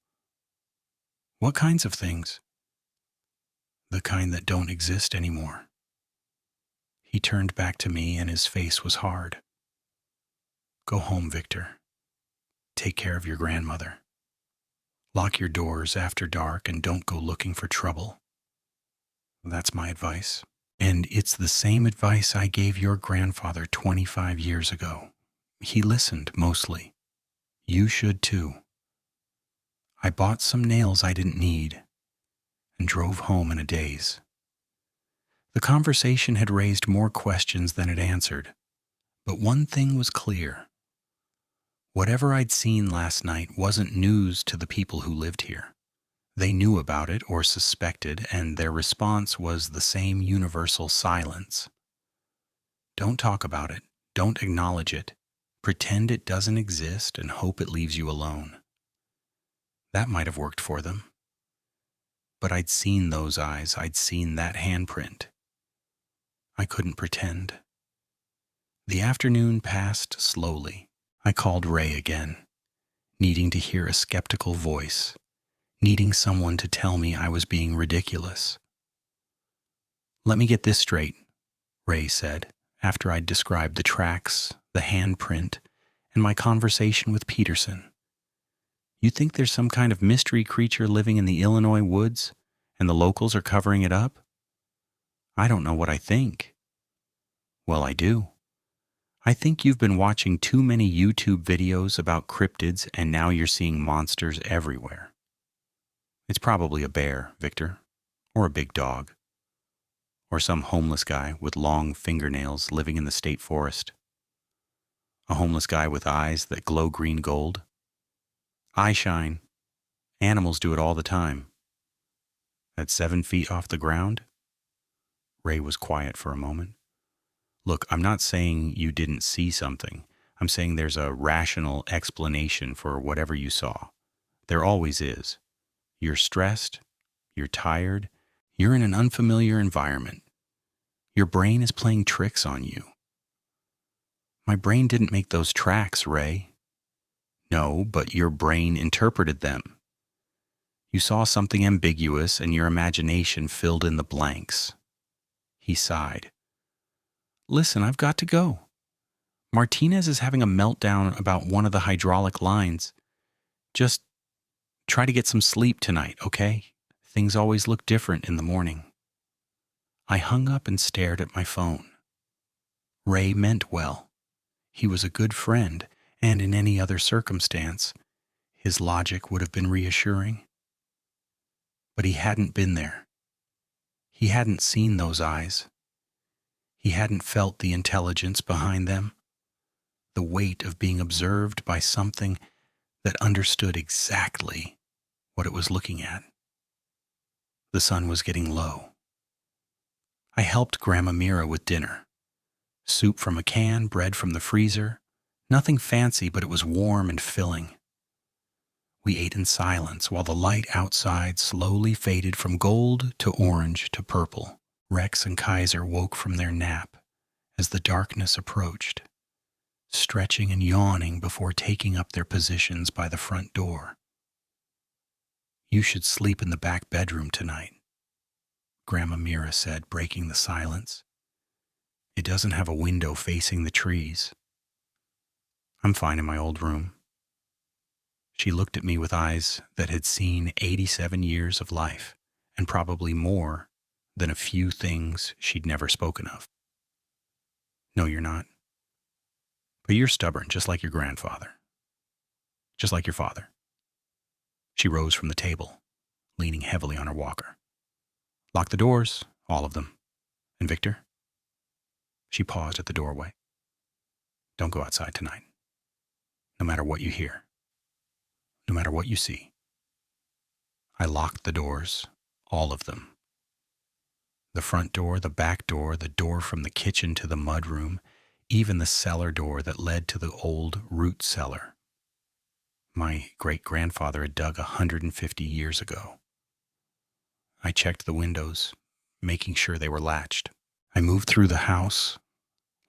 A: "What kinds of things?" "The kind that don't exist anymore." He turned back to me and his face was hard. Go home, Victor. Take care of your grandmother. Lock your doors after dark and don't go looking for trouble. That's my advice. And it's the same advice I gave your grandfather 25 years ago. He listened, mostly. You should too. I bought some nails I didn't need and drove home in a daze. The conversation had raised more questions than it answered, but one thing was clear. Whatever I'd seen last night wasn't news to the people who lived here. They knew about it or suspected, and their response was the same universal silence. Don't talk about it. Don't acknowledge it. Pretend it doesn't exist and hope it leaves you alone. That might have worked for them. But I'd seen those eyes. I'd seen that handprint. I couldn't pretend. The afternoon passed slowly. I called Ray again, needing to hear a skeptical voice, needing someone to tell me I was being ridiculous. Let me get this straight, Ray said, after I'd described the tracks, the handprint, and my conversation with Peterson. You think there's some kind of mystery creature living in the Illinois woods, and the locals are covering it up? I don't know what I think. Well, I do. I think you've been watching too many YouTube videos about cryptids and now you're seeing monsters everywhere. It's probably a bear, Victor, or a big dog, or some homeless guy with long fingernails living in the state forest. A homeless guy with eyes that glow green gold. Eye shine. Animals do it all the time. At 7 feet off the ground? Ray was quiet for a moment. Look, I'm not saying you didn't see something. I'm saying there's a rational explanation for whatever you saw. There always is. You're stressed. You're tired. You're in an unfamiliar environment. Your brain is playing tricks on you. My brain didn't make those tracks, Ray. No, but your brain interpreted them. You saw something ambiguous and your imagination filled in the blanks. He sighed. Listen, I've got to go. Martinez is having a meltdown about one of the hydraulic lines. Just try to get some sleep tonight, okay? Things always look different in the morning. I hung up and stared at my phone. Ray meant well. He was a good friend, and in any other circumstance, his logic would have been reassuring. But he hadn't been there. He hadn't seen those eyes. He hadn't felt the intelligence behind them, the weight of being observed by something that understood exactly what it was looking at. The sun was getting low. I helped Grandma Mira with dinner. Soup from a can, bread from the freezer. Nothing fancy, but it was warm and filling. We ate in silence while the light outside slowly faded from gold to orange to purple. Rex and Kaiser woke from their nap as the darkness approached, stretching and yawning before taking up their positions by the front door. You should sleep in the back bedroom tonight, Grandma Mira said, breaking the silence. It doesn't have a window facing the trees. I'm fine in my old room. She looked at me with eyes that had seen 87 years of life, and probably more than a few things she'd never spoken of. No, you're not. But you're stubborn, just like your grandfather. Just like your father. She rose from the table, leaning heavily on her walker. Lock the doors, all of them. And Victor? She paused at the doorway. Don't go outside tonight. No matter what you hear. No matter what you see. I locked the doors, all of them. The front door, the back door, the door from the kitchen to the mudroom, even the cellar door that led to the old root cellar. My great-grandfather had dug 150 years ago. I checked the windows, making sure they were latched. I moved through the house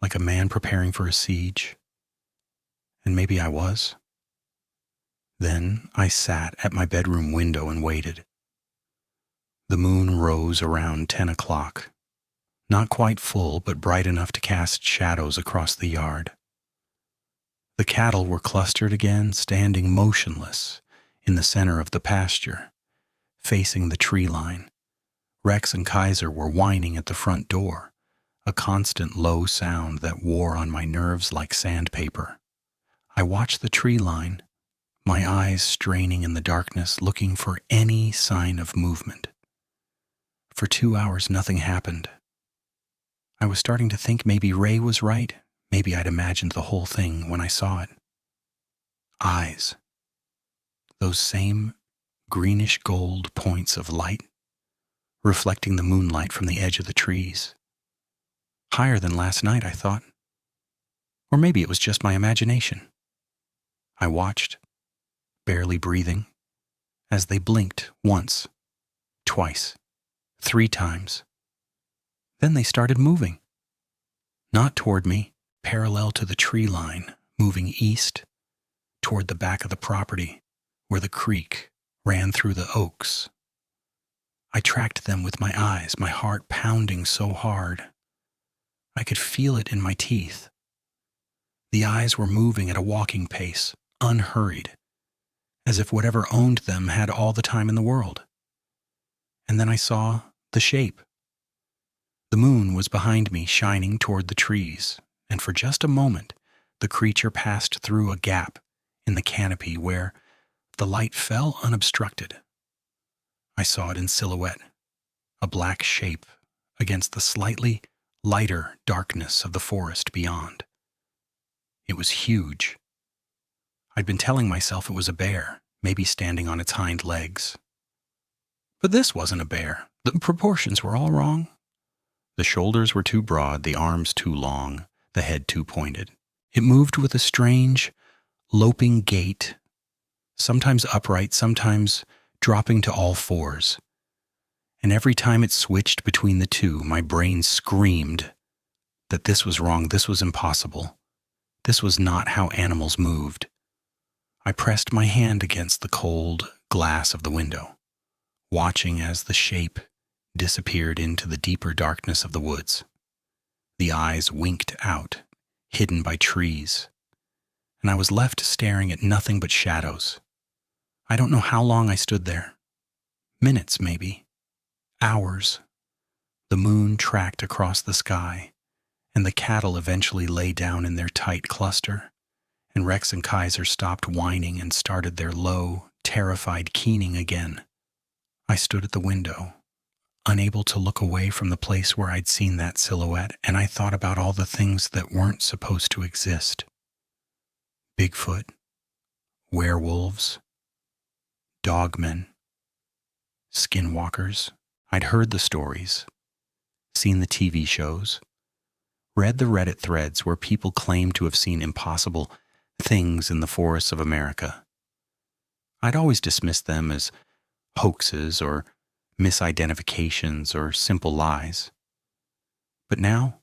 A: like a man preparing for a siege. And maybe I was. Then I sat at my bedroom window and waited. The moon rose around 10 o'clock. not quite full, but bright enough to cast shadows across the yard. The cattle were clustered again, standing motionless in the center of the pasture, facing the tree line. Rex and Kaiser were whining at the front door, a constant low sound that wore on my nerves like sandpaper. I watched the tree line, my eyes straining in the darkness, looking for any sign of movement. For 2 hours, nothing happened. I was starting to think maybe Ray was right. Maybe I'd imagined the whole thing when I saw it. Eyes. Those same greenish gold points of light, reflecting the moonlight from the edge of the trees. Higher than last night, I thought. Or maybe it was just my imagination. I watched, barely breathing, as they blinked once, twice, 3 times. Then they started moving. Not toward me, parallel to the tree line, moving east, toward the back of the property, where the creek ran through the oaks. I tracked them with my eyes, my heart pounding so hard. I could feel it in my teeth. The eyes were moving at a walking pace, unhurried, as if whatever owned them had all the time in the world. And then I saw the shape. The moon was behind me, shining toward the trees, and for just a moment, the creature passed through a gap in the canopy where the light fell unobstructed. I saw it in silhouette, a black shape against the slightly lighter darkness of the forest beyond. It was huge. I'd been telling myself it was a bear, maybe standing on its hind legs. But this wasn't a bear. The proportions were all wrong. The shoulders were too broad, the arms too long, the head too pointed. It moved with a strange, loping gait, sometimes upright, sometimes dropping to all fours. And every time it switched between the two, my brain screamed that this was wrong, this was impossible. This was not how animals moved. I pressed my hand against the cold glass of the window, watching as the shape disappeared into the deeper darkness of the woods. The eyes winked out, hidden by trees, and I was left staring at nothing but shadows. I don't know how long I stood there. Minutes, maybe. Hours. The moon tracked across the sky, and the cattle eventually lay down in their tight cluster, and Rex and Kaiser stopped whining and started their low, terrified keening again. I stood at the window, unable to look away from the place where I'd seen that silhouette, and I thought about all the things that weren't supposed to exist. Bigfoot, werewolves, dogmen, skinwalkers. I'd heard the stories, seen the TV shows, read the Reddit threads where people claimed to have seen impossible things in the forests of America. I'd always dismissed them as hoaxes or misidentifications or simple lies. But now,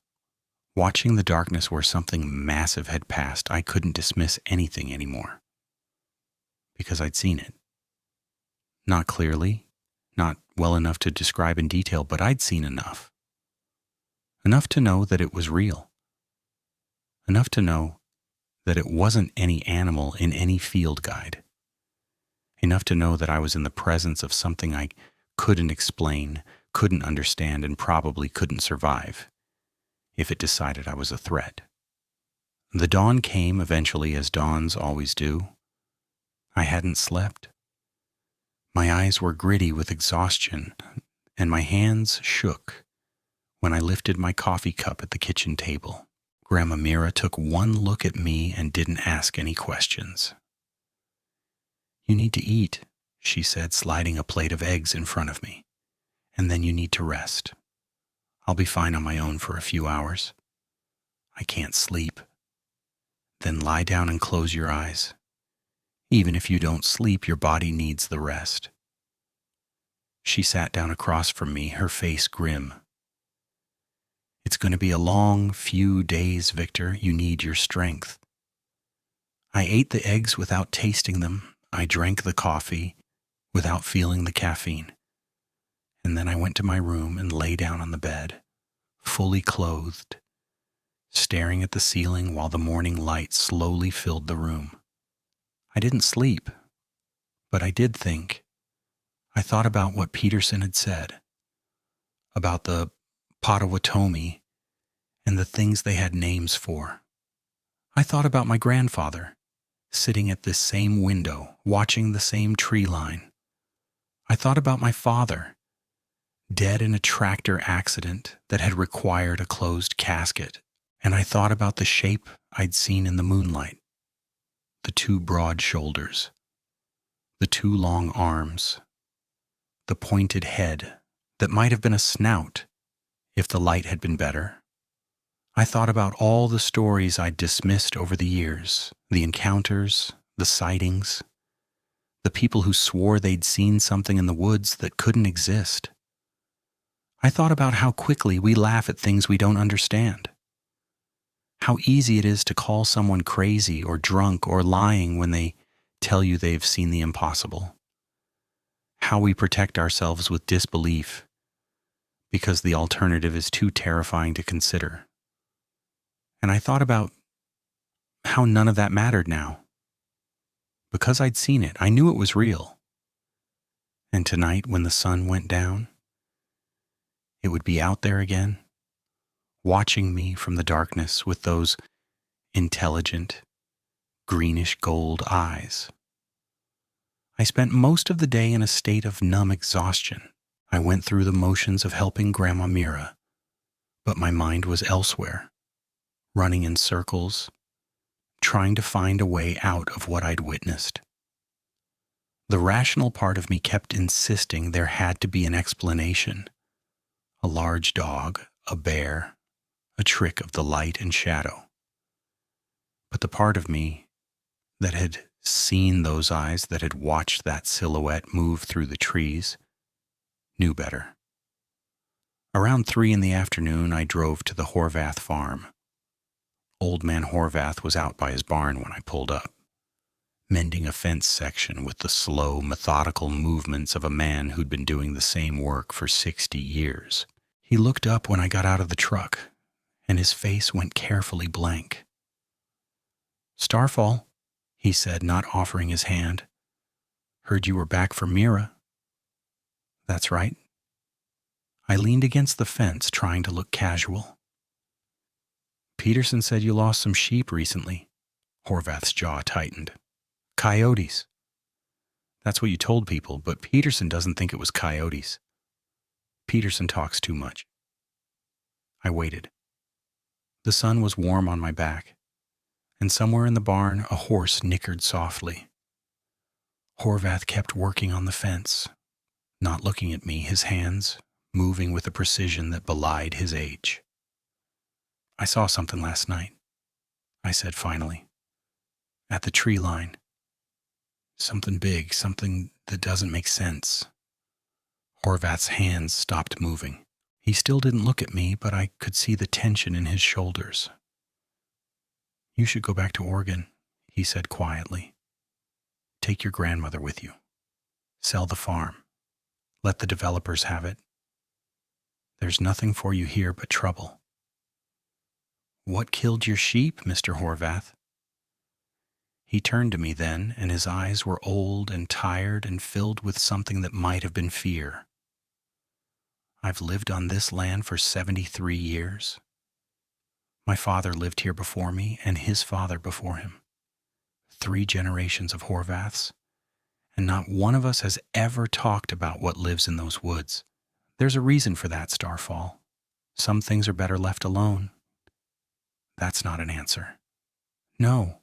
A: watching the darkness where something massive had passed, I couldn't dismiss anything anymore. Because I'd seen it. Not clearly, not well enough to describe in detail, but I'd seen enough. Enough to know that it was real. Enough to know that it wasn't any animal in any field guide. Enough to know that I was in the presence of something I couldn't explain, couldn't understand, and probably couldn't survive if it decided I was a threat. The dawn came eventually, as dawns always do. I hadn't slept. My eyes were gritty with exhaustion, and my hands shook when I lifted my coffee cup at the kitchen table. Grandma Mira took one look at me and didn't ask any questions. "You need to eat," she said, sliding a plate of eggs in front of me. "And then you need to rest. I'll be fine on my own for a few hours. I can't sleep. Then lie down and close your eyes. Even if you don't sleep, your body needs the rest." She sat down across from me, her face grim. "It's going to be a long few days, Victor. You need your strength." I ate the eggs without tasting them. I drank the coffee without feeling the caffeine. And then I went to my room and lay down on the bed, fully clothed, staring at the ceiling while the morning light slowly filled the room. I didn't sleep, but I did think. I thought about what Peterson had said, about the Potawatomi and the things they had names for. I thought about my grandfather, sitting at this same window, watching the same tree line. I thought about my father, dead in a tractor accident that had required a closed casket, and I thought about the shape I'd seen in the moonlight, the two broad shoulders, the two long arms, the pointed head that might have been a snout if the light had been better. I thought about all the stories I'd dismissed over the years, the encounters, the sightings, the people who swore they'd seen something in the woods that couldn't exist. I thought about how quickly we laugh at things we don't understand, how easy it is to call someone crazy or drunk or lying when they tell you they've seen the impossible, how we protect ourselves with disbelief because the alternative is too terrifying to consider. And I thought about how none of that mattered now. Because I'd seen it, I knew it was real. And tonight, when the sun went down, it would be out there again, watching me from the darkness with those intelligent, greenish gold eyes. I spent most of the day in a state of numb exhaustion. I went through the motions of helping Grandma Mira, but my mind was elsewhere, running in circles, trying to find a way out of what I'd witnessed. The rational part of me kept insisting there had to be an explanation. A large dog, a bear, a trick of the light and shadow. But the part of me that had seen those eyes, that had watched that silhouette move through the trees, knew better. Around 3 p.m, I drove to the Horvath farm. Old man Horvath was out by his barn when I pulled up, mending a fence section with the slow, methodical movements of a man who'd been doing the same work for 60 years. He looked up when I got out of the truck, and his face went carefully blank. "Starfall," he said, not offering his hand. "Heard you were back for Mira." "That's right." I leaned against the fence, trying to look casual. "Peterson said you lost some sheep recently." Horvath's jaw tightened. "Coyotes." "That's what you told people, but Peterson doesn't think it was coyotes. Peterson talks too much." I waited. The sun was warm on my back, and somewhere in the barn a horse nickered softly. Horvath kept working on the fence, not looking at me, his hands moving with a precision that belied his age. "I saw something last night," I said finally, "at the tree line. Something big, something that doesn't make sense." Horvath's hands stopped moving. He still didn't look at me, but I could see the tension in his shoulders. "You should go back to Oregon," he said quietly. "Take your grandmother with you. Sell the farm. Let the developers have it. There's nothing for you here but trouble." "What killed your sheep, Mr. Horvath?" He turned to me then, and his eyes were old and tired and filled with something that might have been fear. "I've lived on this land for 73 years. My father lived here before me, and his father before him. 3 generations of Horvaths, and not one of us has ever talked about what lives in those woods. There's a reason for that, Starfall. Some things are better left alone." "That's not an answer." "No."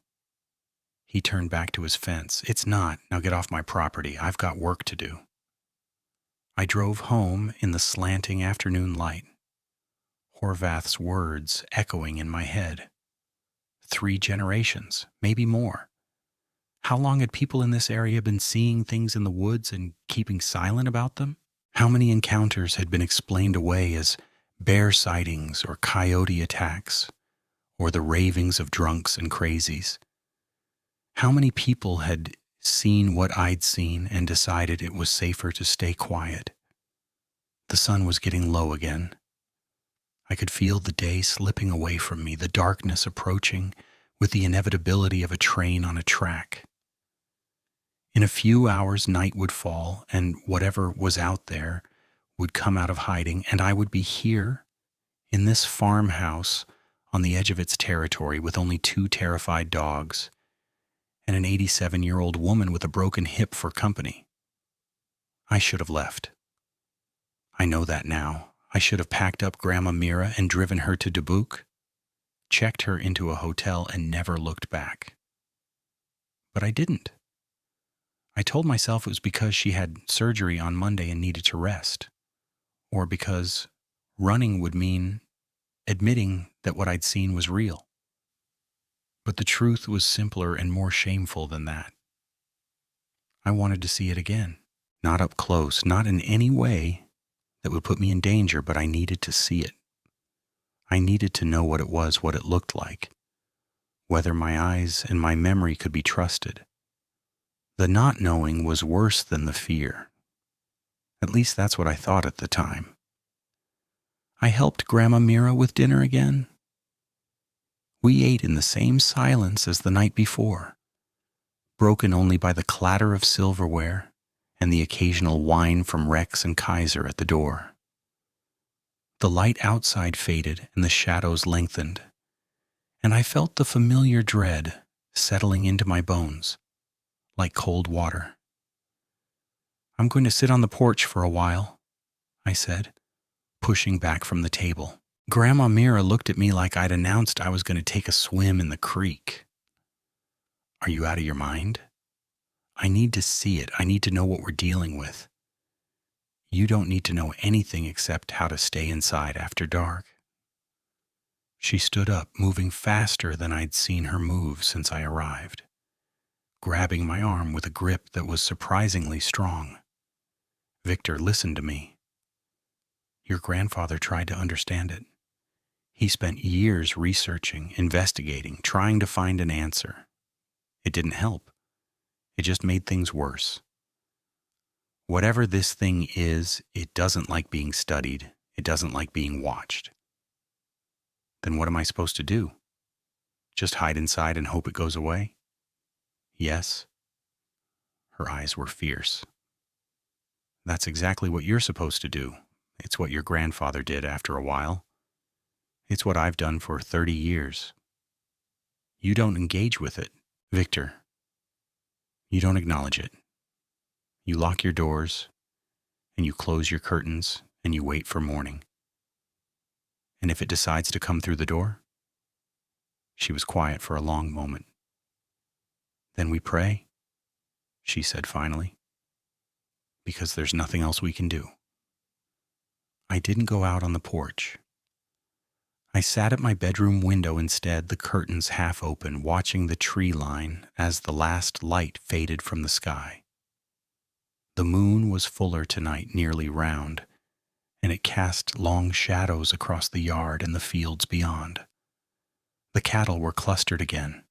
A: He turned back to his fence. "It's not. Now get off my property. I've got work to do." I drove home in the slanting afternoon light, Horvath's words echoing in my head. 3 generations, maybe more. How long had people in this area been seeing things in the woods and keeping silent about them? How many encounters had been explained away as bear sightings or coyote attacks, or the ravings of drunks and crazies? How many people had seen what I'd seen and decided it was safer to stay quiet? The sun was getting low again. I could feel the day slipping away from me, the darkness approaching with the inevitability of a train on a track. In a few hours, night would fall, and whatever was out there would come out of hiding, and I would be here in this farmhouse on the edge of its territory with only 2 terrified dogs and an 87-year-old woman with a broken hip for company. I should have left. I know that now. I should have packed up Grandma Mira and driven her to Dubuque, checked her into a hotel, and never looked back. But I didn't. I told myself it was because she had surgery on Monday and needed to rest, or because running would mean admitting that what I'd seen was real. But the truth was simpler and more shameful than that. I wanted to see it again, not up close, not in any way that would put me in danger, but I needed to see it. I needed to know what it was, what it looked like, whether my eyes and my memory could be trusted. The not knowing was worse than the fear. At least that's what I thought at the time. I helped Grandma Mira with dinner again. We ate in the same silence as the night before, broken only by the clatter of silverware and the occasional whine from Rex and Kaiser at the door. The light outside faded and the shadows lengthened, and I felt the familiar dread settling into my bones like cold water. "I'm going to sit on the porch for a while," I said, pushing back from the table. Grandma Mira looked at me like I'd announced I was going to take a swim in the creek. "Are you out of your mind? I need to see it. I need to know what we're dealing with. You don't need to know anything except how to stay inside after dark." She stood up, moving faster than I'd seen her move since I arrived, grabbing my arm with a grip that was surprisingly strong. "Victor, listen to me. Your grandfather tried to understand it. He spent years researching, investigating, trying to find an answer. It didn't help. It just made things worse. Whatever this thing is, it doesn't like being studied. It doesn't like being watched. Then what am I supposed to do? Just hide inside and hope it goes away?" "Yes." Her eyes were fierce. "That's exactly what you're supposed to do. It's what your grandfather did after a while. It's what I've done for 30 years. You don't engage with it, Victor. You don't acknowledge it. You lock your doors, and you close your curtains, and you wait for morning. And if it decides to come through the door?" She was quiet for a long moment. "Then we pray," she said finally, "because there's nothing else we can do." I didn't go out on the porch. I sat at my bedroom window instead, the curtains half open, watching the tree line as the last light faded from the sky. The moon was fuller tonight, nearly round, and it cast long shadows across the yard and the fields beyond. The cattle were clustered again,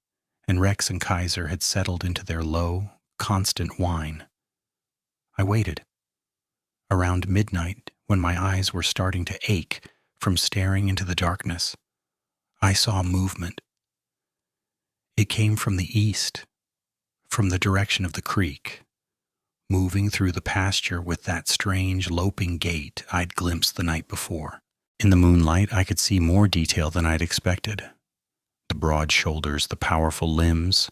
A: and Rex and Kaiser had settled into their low, constant whine. I waited. Around midnight, when my eyes were starting to ache from staring into the darkness, I saw movement. It came from the east, from the direction of the creek, moving through the pasture with that strange loping gait I'd glimpsed the night before. In the moonlight, I could see more detail than I'd expected. The broad shoulders, the powerful limbs,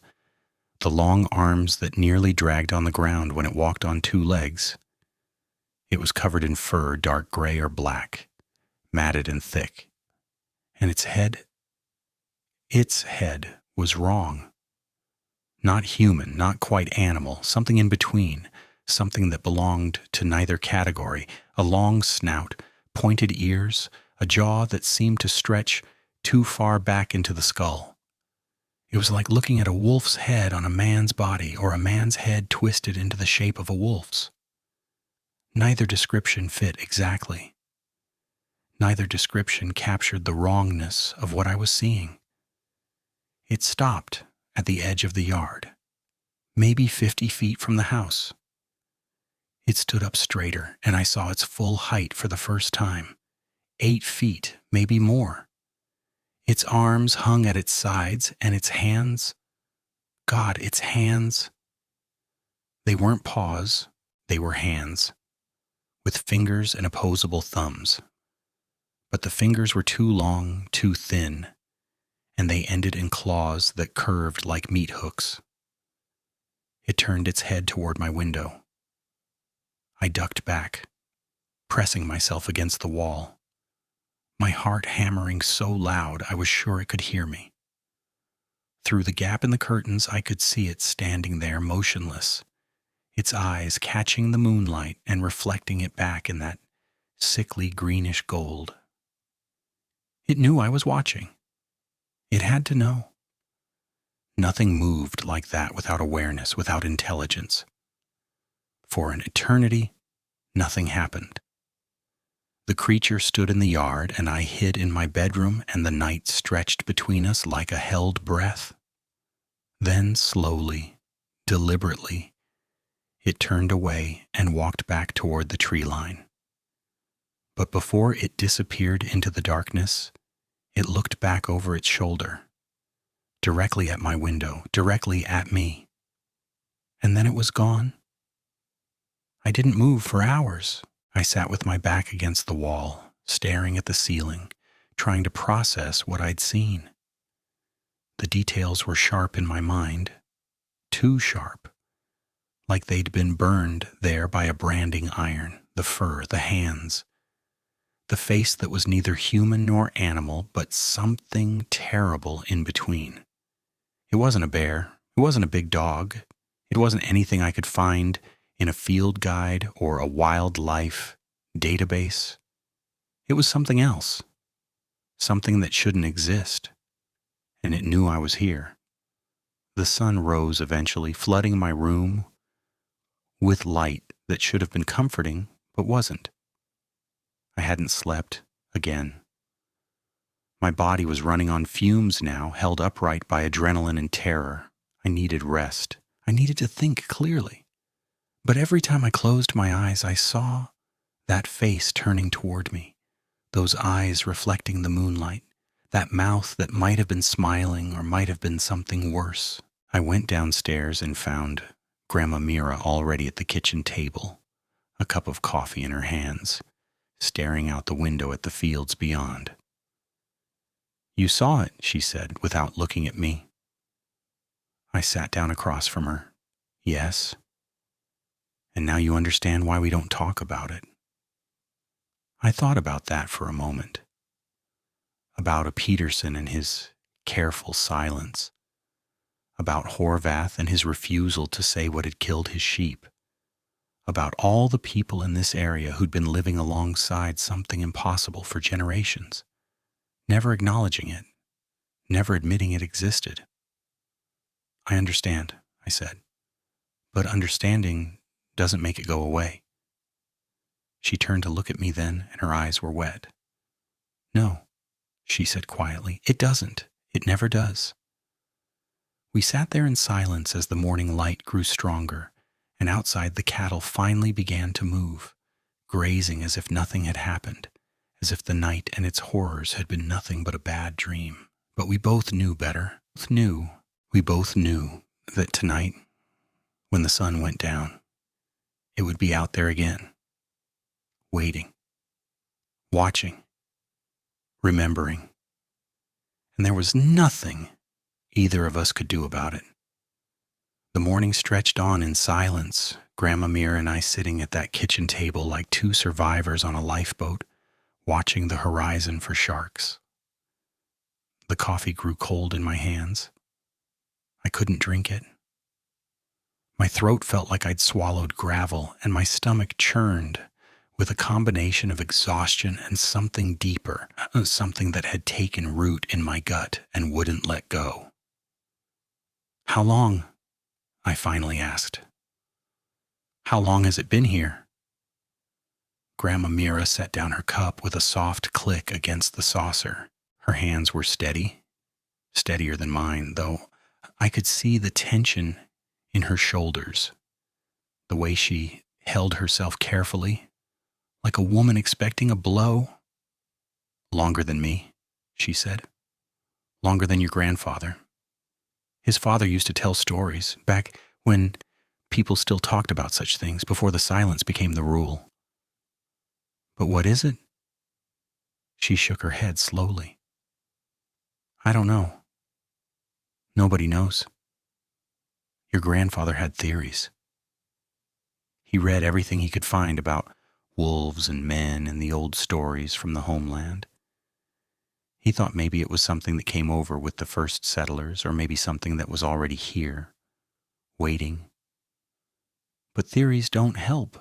A: the long arms that nearly dragged on the ground when it walked on 2 legs. It was covered in fur, dark gray or black, matted and thick. And its head was wrong. Not human, not quite animal, something in between, something that belonged to neither category, a long snout, pointed ears, a jaw that seemed to stretch too far back into the skull. It was like looking at a wolf's head on a man's body, or a man's head twisted into the shape of a wolf's. Neither description fit exactly. Neither description captured the wrongness of what I was seeing. It stopped at the edge of the yard, maybe 50 feet from the house. It stood up straighter, and I saw its full height for the first time, 8 feet, maybe more. Its arms hung at its sides, and its hands, God, its hands. They weren't paws, they were hands, with fingers and opposable thumbs. But the fingers were too long, too thin, and they ended in claws that curved like meat hooks. It turned its head toward my window. I ducked back, pressing myself against the wall, my heart hammering so loud I was sure it could hear me. Through the gap in the curtains, I could see it standing there motionless, its eyes catching the moonlight and reflecting it back in that sickly greenish gold. It knew I was watching. It had to know. Nothing moved like that without awareness, without intelligence. For an eternity, nothing happened. The creature stood in the yard, and I hid in my bedroom, and the night stretched between us like a held breath. Then slowly, deliberately, it turned away and walked back toward the tree line. But before it disappeared into the darkness, it looked back over its shoulder, directly at my window, directly at me. And then it was gone. I didn't move for hours. I sat with my back against the wall, staring at the ceiling, trying to process what I'd seen. The details were sharp in my mind, too sharp, like they'd been burned there by a branding iron, the fur, the hands, the face that was neither human nor animal, but something terrible in between. It wasn't a bear, it wasn't a big dog, it wasn't anything I could find in a field guide or a wildlife database. It was something else, something that shouldn't exist, and it knew I was here. The sun rose eventually, flooding my room with light that should have been comforting, but wasn't. I hadn't slept again. My body was running on fumes now, held upright by adrenaline and terror. I needed rest. I needed to think clearly. But every time I closed my eyes, I saw that face turning toward me, those eyes reflecting the moonlight, that mouth that might have been smiling or might have been something worse. I went downstairs and found Grandma Mira already at the kitchen table, a cup of coffee in her hands, staring out the window at the fields beyond. "You saw it," she said, without looking at me. I sat down across from her. "Yes. And now you understand why we don't talk about it." I thought about that for a moment. About a Peterson and his careful silence. About Horvath and his refusal to say what had killed his sheep. About all the people in this area who'd been living alongside something impossible for generations, never acknowledging it, never admitting it existed. "I understand," I said, "but understanding doesn't make it go away." She turned to look at me then, and her eyes were wet. "No," she said quietly, "it doesn't. It never does." We sat there in silence as the morning light grew stronger, and outside the cattle finally began to move, grazing as if nothing had happened, as if the night and its horrors had been nothing but a bad dream. But we both knew better. We both knew that tonight, when the sun went down, it would be out there again, waiting, watching, remembering. And there was nothing either of us could do about it. The morning stretched on in silence, Grandma Mira and I sitting at that kitchen table like two survivors on a lifeboat, watching the horizon for sharks. The coffee grew cold in my hands. I couldn't drink it. My throat felt like I'd swallowed gravel, and my stomach churned with a combination of exhaustion and something deeper, something that had taken root in my gut and wouldn't let go. "How long?" I finally asked. "How long has it been here?" Grandma Mira set down her cup with a soft click against the saucer. Her hands were steady, steadier than mine, though I could see the tension in her shoulders, the way she held herself carefully, like a woman expecting a blow. Longer than me, she said. Longer than your grandfather. His father used to tell stories, back when people still talked about such things, before the silence became the rule. But what is it? She shook her head slowly. I don't know. Nobody knows. Your grandfather had theories. He read everything he could find about wolves and men and the old stories from the homeland. He thought maybe it was something that came over with the first settlers, or maybe something that was already here, waiting. But theories don't help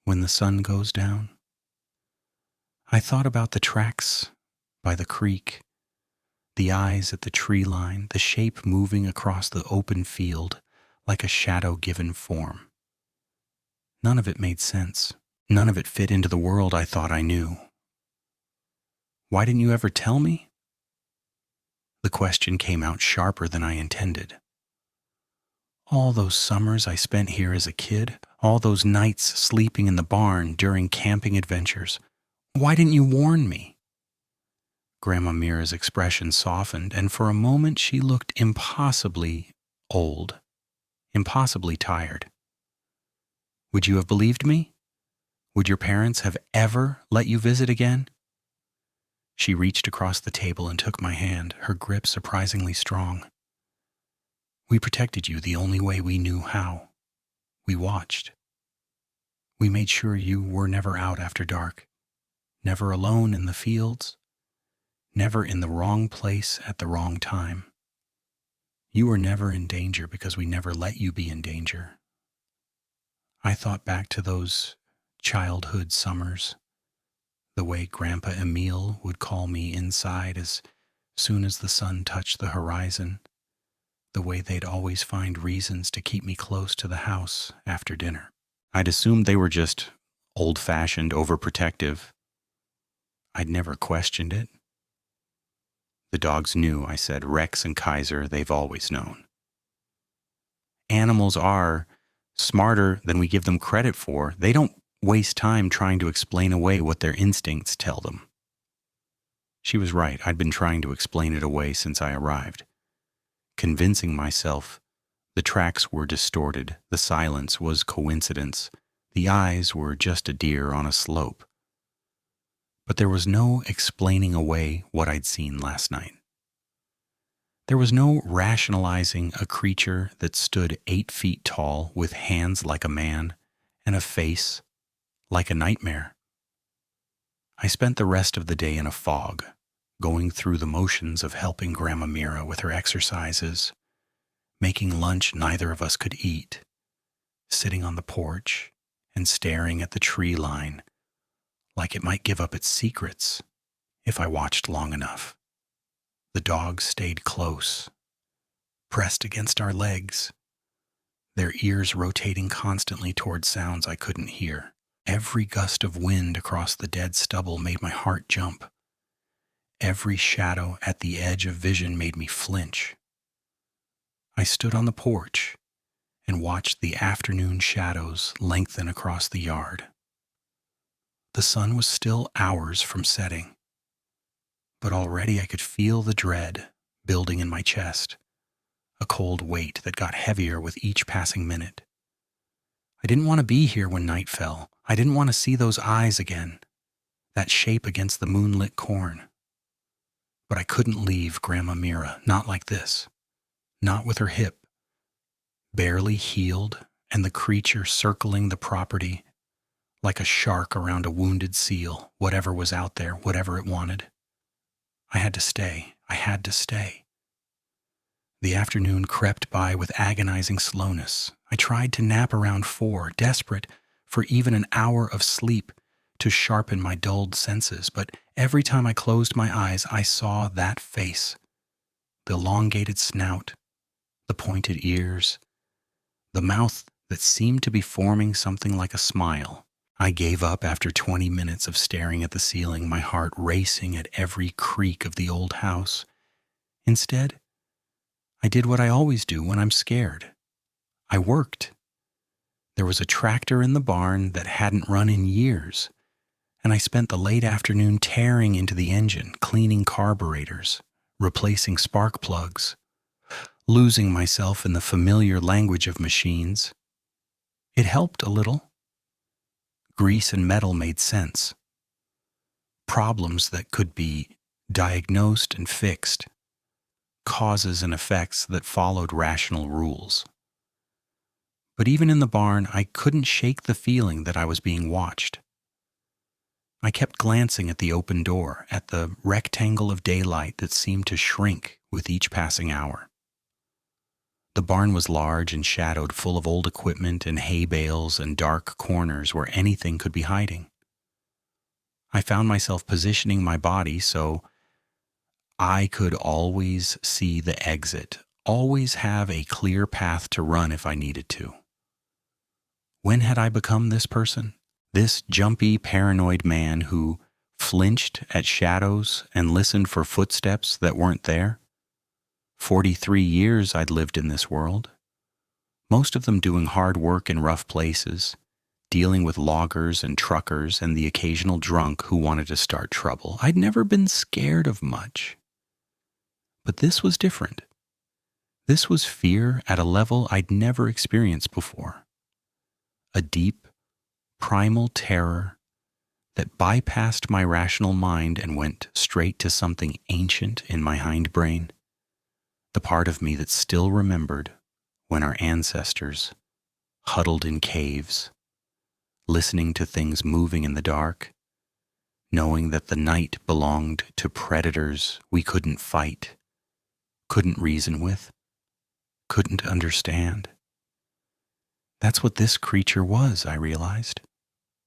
A: when the sun goes down. I thought about the tracks by the creek, the eyes at the tree line, the shape moving across the open field like a shadow given form. None of it made sense. None of it fit into the world I thought I knew. Why didn't you ever tell me? The question came out sharper than I intended. All those summers I spent here as a kid, all those nights sleeping in the barn during camping adventures, why didn't you warn me? Grandma Mira's expression softened, and for a moment she looked impossibly old, impossibly tired. Would you have believed me? Would your parents have ever let you visit again? She reached across the table and took my hand, her grip surprisingly strong. We protected you the only way we knew how. We watched. We made sure you were never out after dark, never alone in the fields, never in the wrong place at the wrong time. You were never in danger because we never let you be in danger. I thought back to those childhood summers, the way Grandpa Emile would call me inside as soon as the sun touched the horizon, the way they'd always find reasons to keep me close to the house after dinner. I'd assumed they were just old-fashioned, overprotective. I'd never questioned it. The dogs knew, I said. Rex and Kaiser, they've always known. Animals are smarter than we give them credit for. They don't waste time trying to explain away what their instincts tell them. She was right. I'd been trying to explain it away since I arrived, convincing myself the tracks were distorted, the silence was coincidence, the eyes were just a deer on a slope. But there was no explaining away what I'd seen last night. There was no rationalizing a creature that stood 8 feet tall with hands like a man and a face like a nightmare. I spent the rest of the day in a fog, going through the motions of helping Grandma Mira with her exercises, making lunch neither of us could eat, sitting on the porch and staring at the tree line like it might give up its secrets if I watched long enough. The dogs stayed close, pressed against our legs, their ears rotating constantly toward sounds I couldn't hear. Every gust of wind across the dead stubble made my heart jump. Every shadow at the edge of vision made me flinch. I stood on the porch and watched the afternoon shadows lengthen across the yard. The sun was still hours from setting, but already I could feel the dread building in my chest, a cold weight that got heavier with each passing minute. I didn't want to be here when night fell. I didn't want to see those eyes again, that shape against the moonlit corn. But I couldn't leave Grandma Mira, not like this, not with her hip barely healed and the creature circling the property like a shark around a wounded seal, whatever was out there, whatever it wanted. I had to stay. I had to stay. The afternoon crept by with agonizing slowness. I tried to nap around 4, desperate for even an hour of sleep to sharpen my dulled senses, but every time I closed my eyes, I saw that face, the elongated snout, the pointed ears, the mouth that seemed to be forming something like a smile. I gave up after 20 minutes of staring at the ceiling, my heart racing at every creak of the old house. Instead, I did what I always do when I'm scared. I worked. There was a tractor in the barn that hadn't run in years, and I spent the late afternoon tearing into the engine, cleaning carburetors, replacing spark plugs, losing myself in the familiar language of machines. It helped a little. Grease and metal made sense. Problems that could be diagnosed and fixed, causes and effects that followed rational rules. But even in the barn, I couldn't shake the feeling that I was being watched. I kept glancing at the open door, at the rectangle of daylight that seemed to shrink with each passing hour. The barn was large and shadowed, full of old equipment and hay bales and dark corners where anything could be hiding. I found myself positioning my body so I could always see the exit, always have a clear path to run if I needed to. When had I become this person? This jumpy, paranoid man who flinched at shadows and listened for footsteps that weren't there? 43 years I'd lived in this world, most of them doing hard work in rough places, dealing with loggers and truckers and the occasional drunk who wanted to start trouble. I'd never been scared of much. But this was different. This was fear at a level I'd never experienced before. A deep, primal terror that bypassed my rational mind and went straight to something ancient in my hindbrain. The part of me that still remembered when our ancestors huddled in caves, listening to things moving in the dark, knowing that the night belonged to predators we couldn't fight, couldn't reason with, couldn't understand. That's what this creature was, I realized.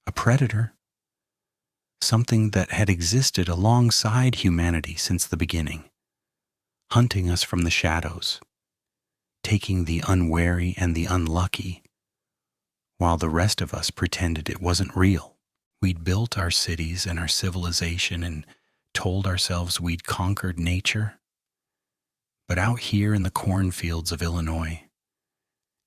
A: A predator. Something that had existed alongside humanity since the beginning, hunting us from the shadows, taking the unwary and the unlucky, while the rest of us pretended it wasn't real. We'd built our cities and our civilization and told ourselves we'd conquered nature. But out here in the cornfields of Illinois,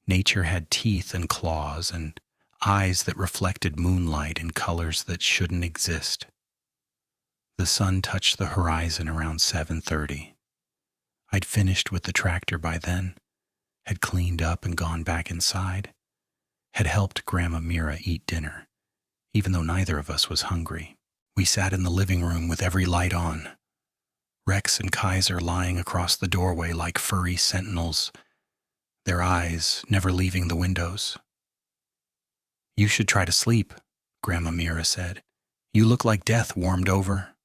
A: nature had teeth and claws and eyes that reflected moonlight in colors that shouldn't exist. The sun touched the horizon around 7:30. I'd finished with the tractor by then, had cleaned up and gone back inside, had helped Grandma Mira eat dinner, even though neither of us was hungry. We sat in the living room with every light on, Rex and Kaiser lying across the doorway like furry sentinels, their eyes never leaving the windows. "You should try to sleep," Grandma Mira said. "You look like death warmed over."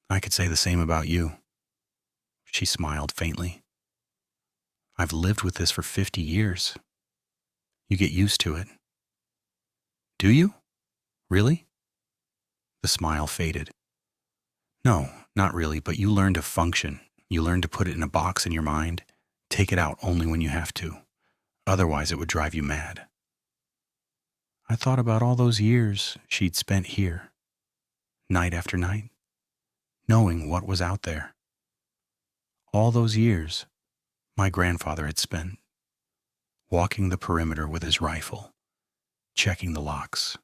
A: "I could say the same about you." She smiled faintly. "I've lived with this for 50 years. You get used to it." "Do you? Really?" The smile faded. "No, not really, but you learn to function. You learn to put it in a box in your mind, take it out only when you have to. Otherwise, it would drive you mad." I thought about all those years she'd spent here, night after night, knowing what was out there. All those years my grandfather had spent walking the perimeter with his rifle, checking the locks,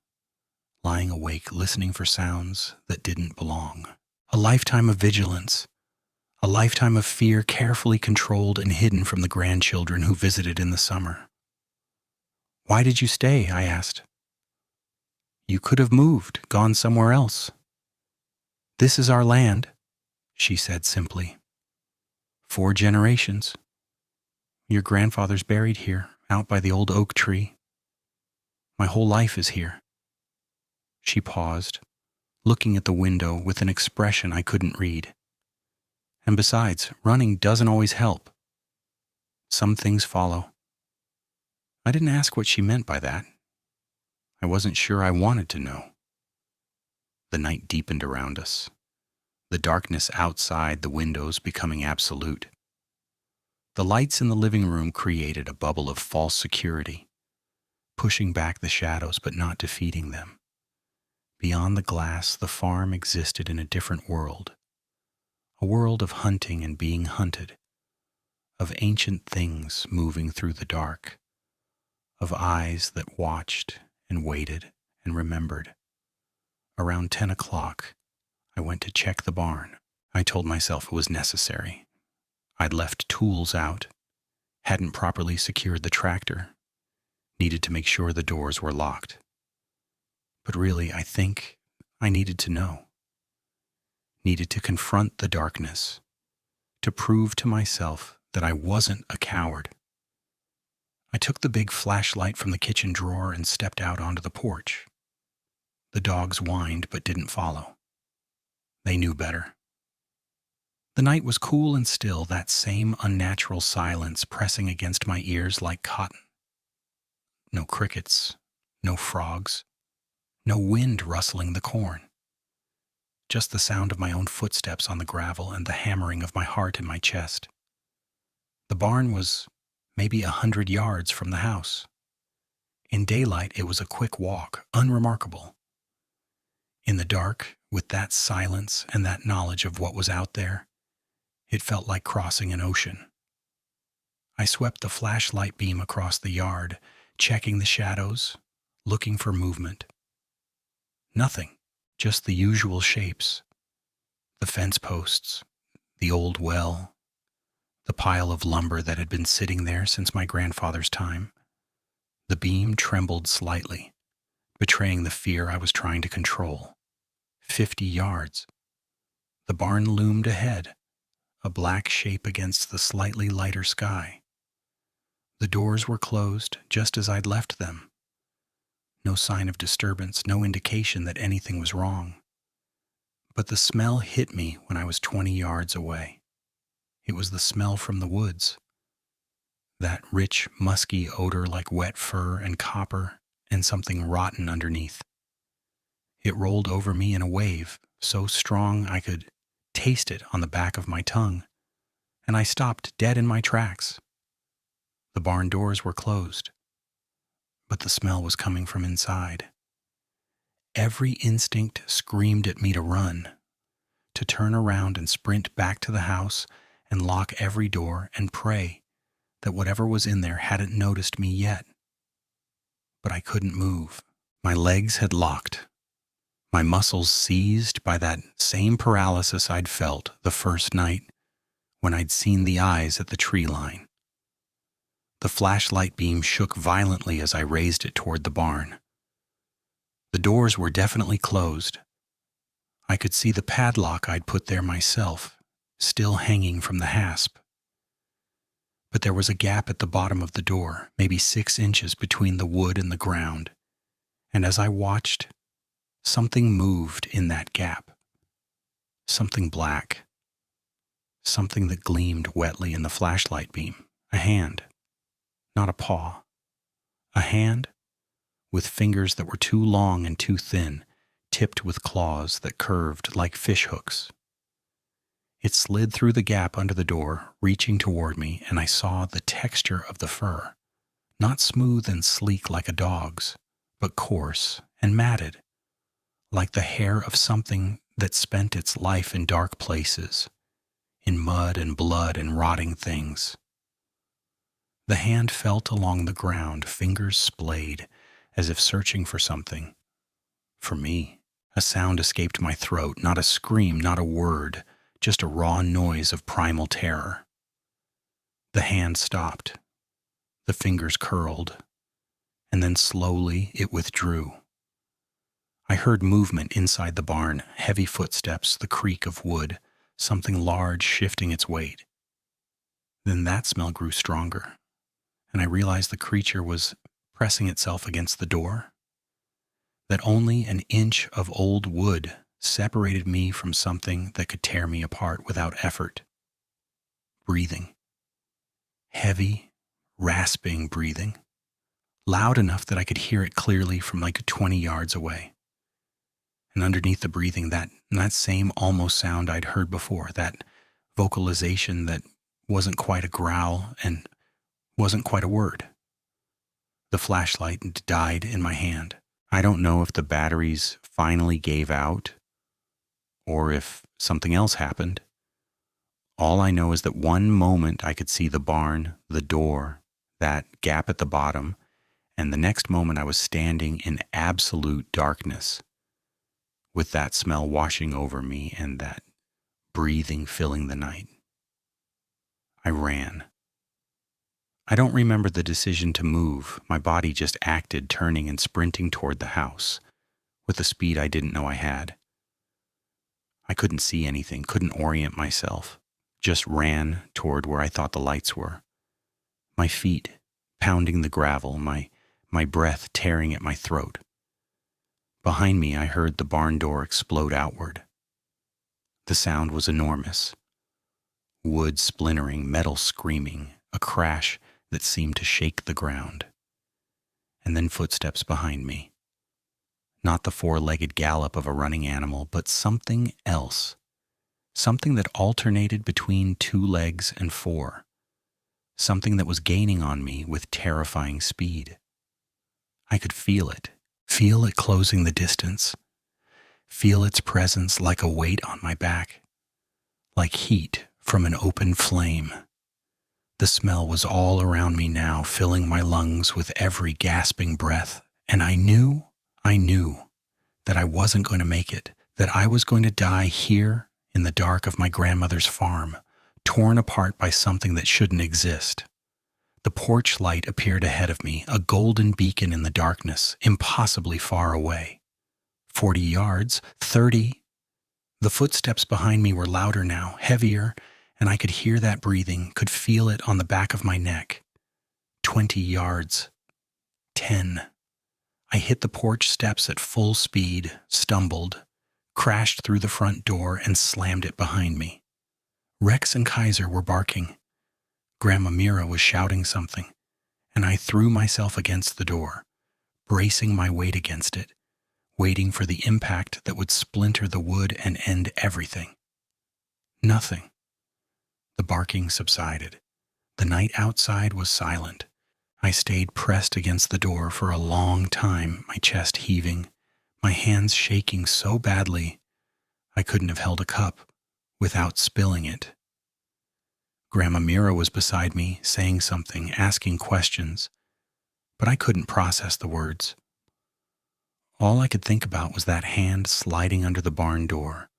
A: lying awake listening for sounds that didn't belong. A lifetime of vigilance, a lifetime of fear carefully controlled and hidden from the grandchildren who visited in the summer. "Why did you stay?" I asked. "You could have moved, gone somewhere else." "This is our land," she said simply. 4 generations. Your grandfather's buried here, out by the old oak tree. My whole life is here." She paused, looking at the window with an expression I couldn't read. "And besides, running doesn't always help. Some things follow." I didn't ask what she meant by that. I wasn't sure I wanted to know. The night deepened around us, the darkness outside the windows becoming absolute. The lights in the living room created a bubble of false security, pushing back the shadows but not defeating them. Beyond the glass, the farm existed in a different world, a world of hunting and being hunted, of ancient things moving through the dark, of eyes that watched and waited and remembered, Around 10 o'clock, I went to check the barn. I told myself it was necessary. I'd left tools out, hadn't properly secured the tractor, needed to make sure the doors were locked. But really, I think I needed to know. Needed to confront the darkness, to prove to myself that I wasn't a coward. I took the big flashlight from the kitchen drawer and stepped out onto the porch. The dogs whined but didn't follow. They knew better. The night was cool and still, that same unnatural silence pressing against my ears like cotton. No crickets, no frogs, no wind rustling the corn. Just the sound of my own footsteps on the gravel and the hammering of my heart in my chest. The barn was maybe 100 yards from the house. In daylight, it was a quick walk, unremarkable. In the dark, with that silence and that knowledge of what was out there, it felt like crossing an ocean. I swept the flashlight beam across the yard, checking the shadows, looking for movement. Nothing, just the usual shapes. The fence posts, the old well, the pile of lumber that had been sitting there since my grandfather's time. The beam trembled slightly, betraying the fear I was trying to control. 50 yards. The barn loomed ahead, a black shape against the slightly lighter sky. The doors were closed just as I'd left them. No sign of disturbance, no indication that anything was wrong. But the smell hit me when I was 20 yards away. It was the smell from the woods. That rich, musky odor like wet fur and copper and something rotten underneath. It rolled over me in a wave, so strong I could taste it on the back of my tongue, and I stopped dead in my tracks. The barn doors were closed, but the smell was coming from inside. Every instinct screamed at me to run, to turn around and sprint back to the house and lock every door and pray that whatever was in there hadn't noticed me yet. But I couldn't move. My legs had locked. My muscles seized by that same paralysis I'd felt the first night when I'd seen the eyes at the tree line. The flashlight beam shook violently as I raised it toward the barn. The doors were definitely closed. I could see the padlock I'd put there myself, still hanging from the hasp. But there was a gap at the bottom of the door, maybe 6 inches between the wood and the ground, and as I watched, something moved in that gap. Something black. Something that gleamed wetly in the flashlight beam. A hand. Not a paw. A hand with fingers that were too long and too thin, tipped with claws that curved like fish hooks. It slid through the gap under the door, reaching toward me, and I saw the texture of the fur. Not smooth and sleek like a dog's, but coarse and matted, like the hair of something that spent its life in dark places, in mud and blood and rotting things. The hand felt along the ground, fingers splayed, as if searching for something. For me, a sound escaped my throat, not a scream, not a word, just a raw noise of primal terror. The hand stopped. The fingers curled, and then slowly it withdrew. I heard movement inside the barn, heavy footsteps, the creak of wood, something large shifting its weight. Then that smell grew stronger, and I realized the creature was pressing itself against the door, that only an inch of old wood separated me from something that could tear me apart without effort. Breathing. Heavy, rasping breathing. Loud enough that I could hear it clearly from like 20 yards away. And underneath the breathing, that same almost sound I'd heard before, that vocalization that wasn't quite a growl and wasn't quite a word. The flashlight died in my hand. I don't know if the batteries finally gave out or if something else happened. All I know is that one moment I could see the barn, the door, that gap at the bottom, and the next moment I was standing in absolute darkness, with that smell washing over me and that breathing filling the night. I ran. I don't remember the decision to move. My body just acted, turning and sprinting toward the house, with a speed I didn't know I had. I couldn't see anything, couldn't orient myself, just ran toward where I thought the lights were. My feet pounding the gravel, my breath tearing at my throat. Behind me, I heard the barn door explode outward. The sound was enormous. Wood splintering, metal screaming, a crash that seemed to shake the ground. And then footsteps behind me. Not the four-legged gallop of a running animal, but something else. Something that alternated between 2 legs and 4. Something that was gaining on me with terrifying speed. I could feel it closing the distance, feel its presence like a weight on my back, like heat from an open flame. The smell was all around me now, filling my lungs with every gasping breath, and I knew that I wasn't going to make it, that I was going to die here in the dark of my grandmother's farm, torn apart by something that shouldn't exist. The porch light appeared ahead of me, a golden beacon in the darkness, impossibly far away. 40 yards, 30. The footsteps behind me were louder now, heavier, and I could hear that breathing, could feel it on the back of my neck. 20 yards, 10. I hit the porch steps at full speed, stumbled, crashed through the front door, and slammed it behind me. Rex and Kaiser were barking. Grandma Mira was shouting something, and I threw myself against the door, bracing my weight against it, waiting for the impact that would splinter the wood and end everything. Nothing. The barking subsided. The night outside was silent. I stayed pressed against the door for a long time, my chest heaving, my hands shaking so badly I couldn't have held a cup without spilling it. Grandma Mira was beside me, saying something, asking questions, but I couldn't process the words. All I could think about was that hand sliding under the barn door,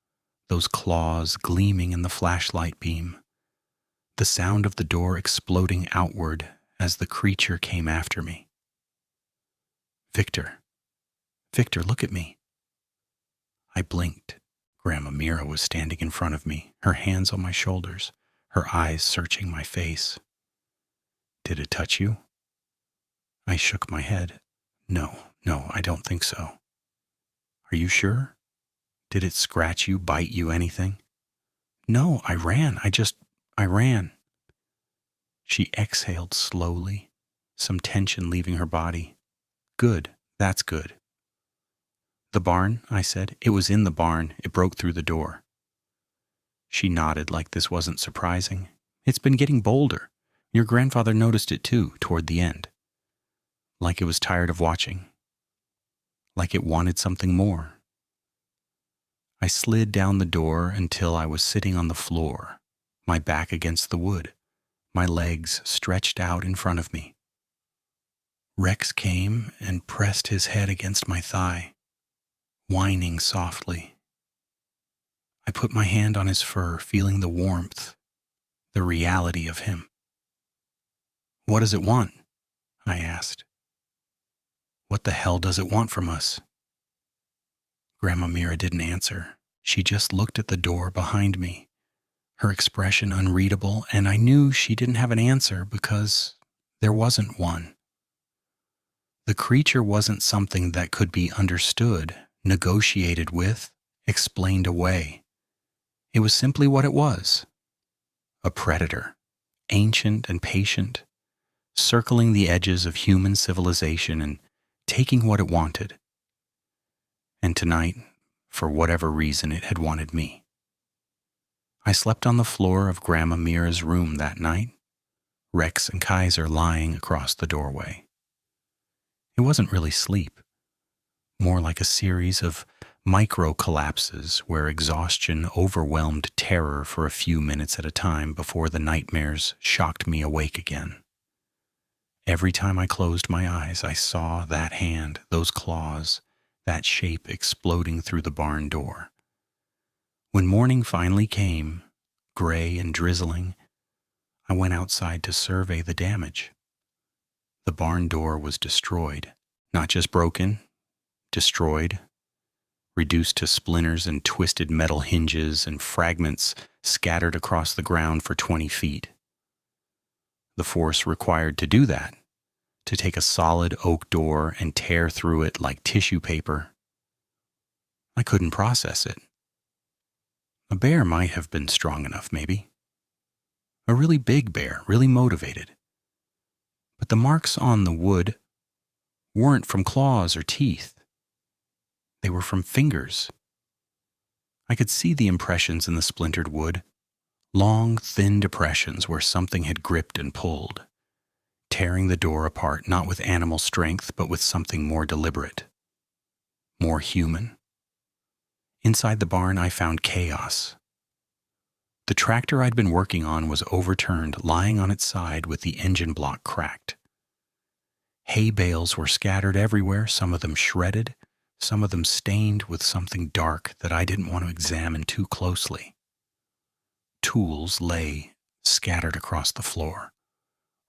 A: those claws gleaming in the flashlight beam, the sound of the door exploding outward as the creature came after me. Victor, look at me. I blinked. Grandma Mira was standing in front of me, her hands on my shoulders, her eyes searching my face. Did it touch you? I shook my head. No, I don't think so. Are you sure? Did it scratch you, bite you, anything? No, I ran. I ran. She exhaled slowly, some tension leaving her body. Good, that's good. The barn, I said. It was in the barn. It broke through the door. She nodded like this wasn't surprising. It's been getting bolder. Your grandfather noticed it too, toward the end. Like it was tired of watching. Like it wanted something more. I slid down the door until I was sitting on the floor, my back against the wood, my legs stretched out in front of me. Rex came and pressed his head against my thigh, whining softly. I put my hand on his fur, feeling the warmth, the reality of him. What does it want? I asked. What the hell does it want from us? Grandma Mira didn't answer. She just looked at the door behind me, her expression unreadable, and I knew she didn't have an answer because there wasn't one. The creature wasn't something that could be understood, negotiated with, explained away. It was simply what it was. A predator, ancient and patient, circling the edges of human civilization and taking what it wanted. And tonight, for whatever reason, it had wanted me. I slept on the floor of Grandma Mira's room that night, Rex and Kaiser lying across the doorway. It wasn't really sleep, more like a series of micro-collapses where exhaustion overwhelmed terror for a few minutes at a time before the nightmares shocked me awake again. Every time I closed my eyes, I saw that hand, those claws, that shape exploding through the barn door. When morning finally came, gray and drizzling, I went outside to survey the damage. The barn door was destroyed, not just broken, destroyed, reduced to splinters and twisted metal hinges and fragments scattered across the ground for 20 feet. The force required to do that, to take a solid oak door and tear through it like tissue paper, I couldn't process it. A bear might have been strong enough, maybe. A really big bear, really motivated. But the marks on the wood weren't from claws or teeth. They were from fingers. I could see the impressions in the splintered wood, long, thin depressions where something had gripped and pulled, tearing the door apart not with animal strength but with something more deliberate, more human. Inside the barn, I found chaos. The tractor I'd been working on was overturned, lying on its side with the engine block cracked. Hay bales were scattered everywhere, some of them shredded, some of them stained with something dark that I didn't want to examine too closely. Tools lay scattered across the floor.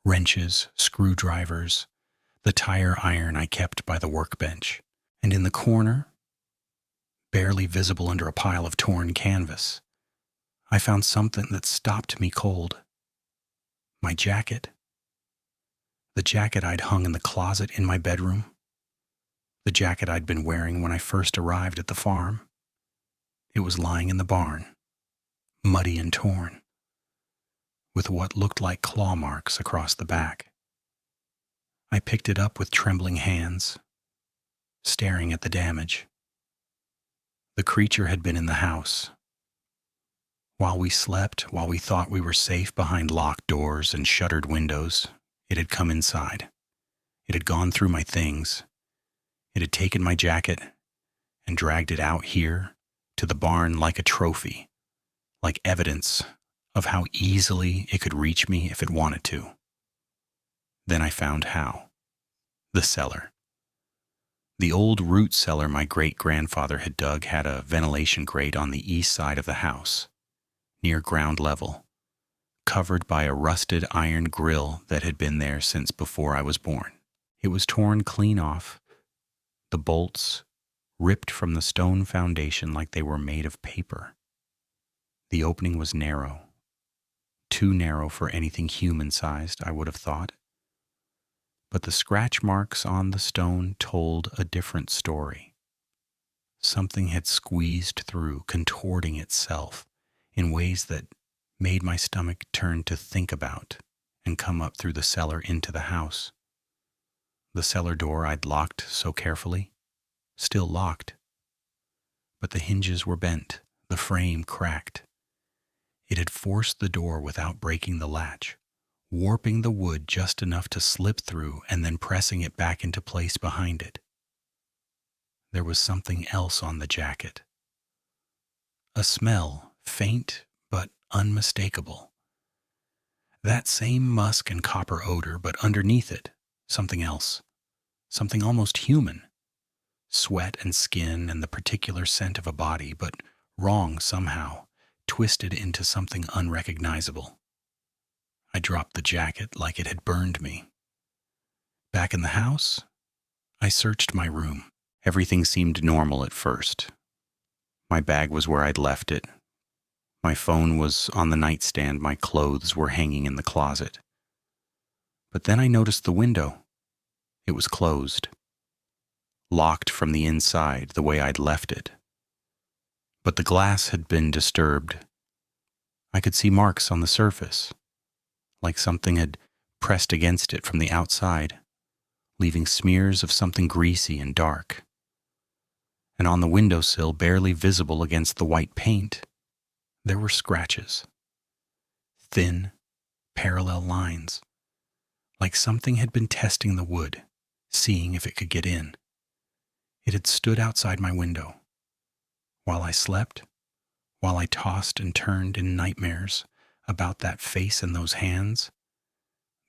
A: Wrenches, screwdrivers, the tire iron I kept by the workbench, and in the corner, barely visible under a pile of torn canvas, I found something that stopped me cold. My jacket. The jacket I'd hung in the closet in my bedroom. The jacket I'd been wearing when I first arrived at the farm. It was lying in the barn, muddy and torn, with what looked like claw marks across the back. I picked it up with trembling hands, staring at the damage. The creature had been in the house. While we slept, while we thought we were safe behind locked doors and shuttered windows, it had come inside. It had gone through my things. It had taken my jacket and dragged it out here to the barn like a trophy, like evidence of how easily it could reach me if it wanted to. Then I found how. The cellar. The old root cellar my great-grandfather had dug had a ventilation grate on the east side of the house, near ground level, covered by a rusted iron grill that had been there since before I was born. It was torn clean off, the bolts ripped from the stone foundation like they were made of paper. The opening was narrow, too narrow for anything human-sized, I would have thought. But the scratch marks on the stone told a different story. Something had squeezed through, contorting itself in ways that made my stomach turn to think about and come up through the cellar into the house. The cellar door I'd locked so carefully, still locked. But the hinges were bent, the frame cracked. It had forced the door without breaking the latch, warping the wood just enough to slip through and then pressing it back into place behind it. There was something else on the jacket. A smell, faint but unmistakable. That same musk and copper odor, but underneath it, something else. Something almost human. Sweat and skin and the particular scent of a body, but wrong somehow, twisted into something unrecognizable. I dropped the jacket like it had burned me. Back in the house, I searched my room. Everything seemed normal at first. My bag was where I'd left it. My phone was on the nightstand. My clothes were hanging in the closet. But then I noticed the window. It was closed. Locked from the inside the way I'd left it. But the glass had been disturbed. I could see marks on the surface, like something had pressed against it from the outside, leaving smears of something greasy and dark. And on the windowsill, barely visible against the white paint, there were scratches. Thin, parallel lines, like something had been testing the wood, seeing if it could get in. It had stood outside my window. While I slept, while I tossed and turned in nightmares about that face and those hands,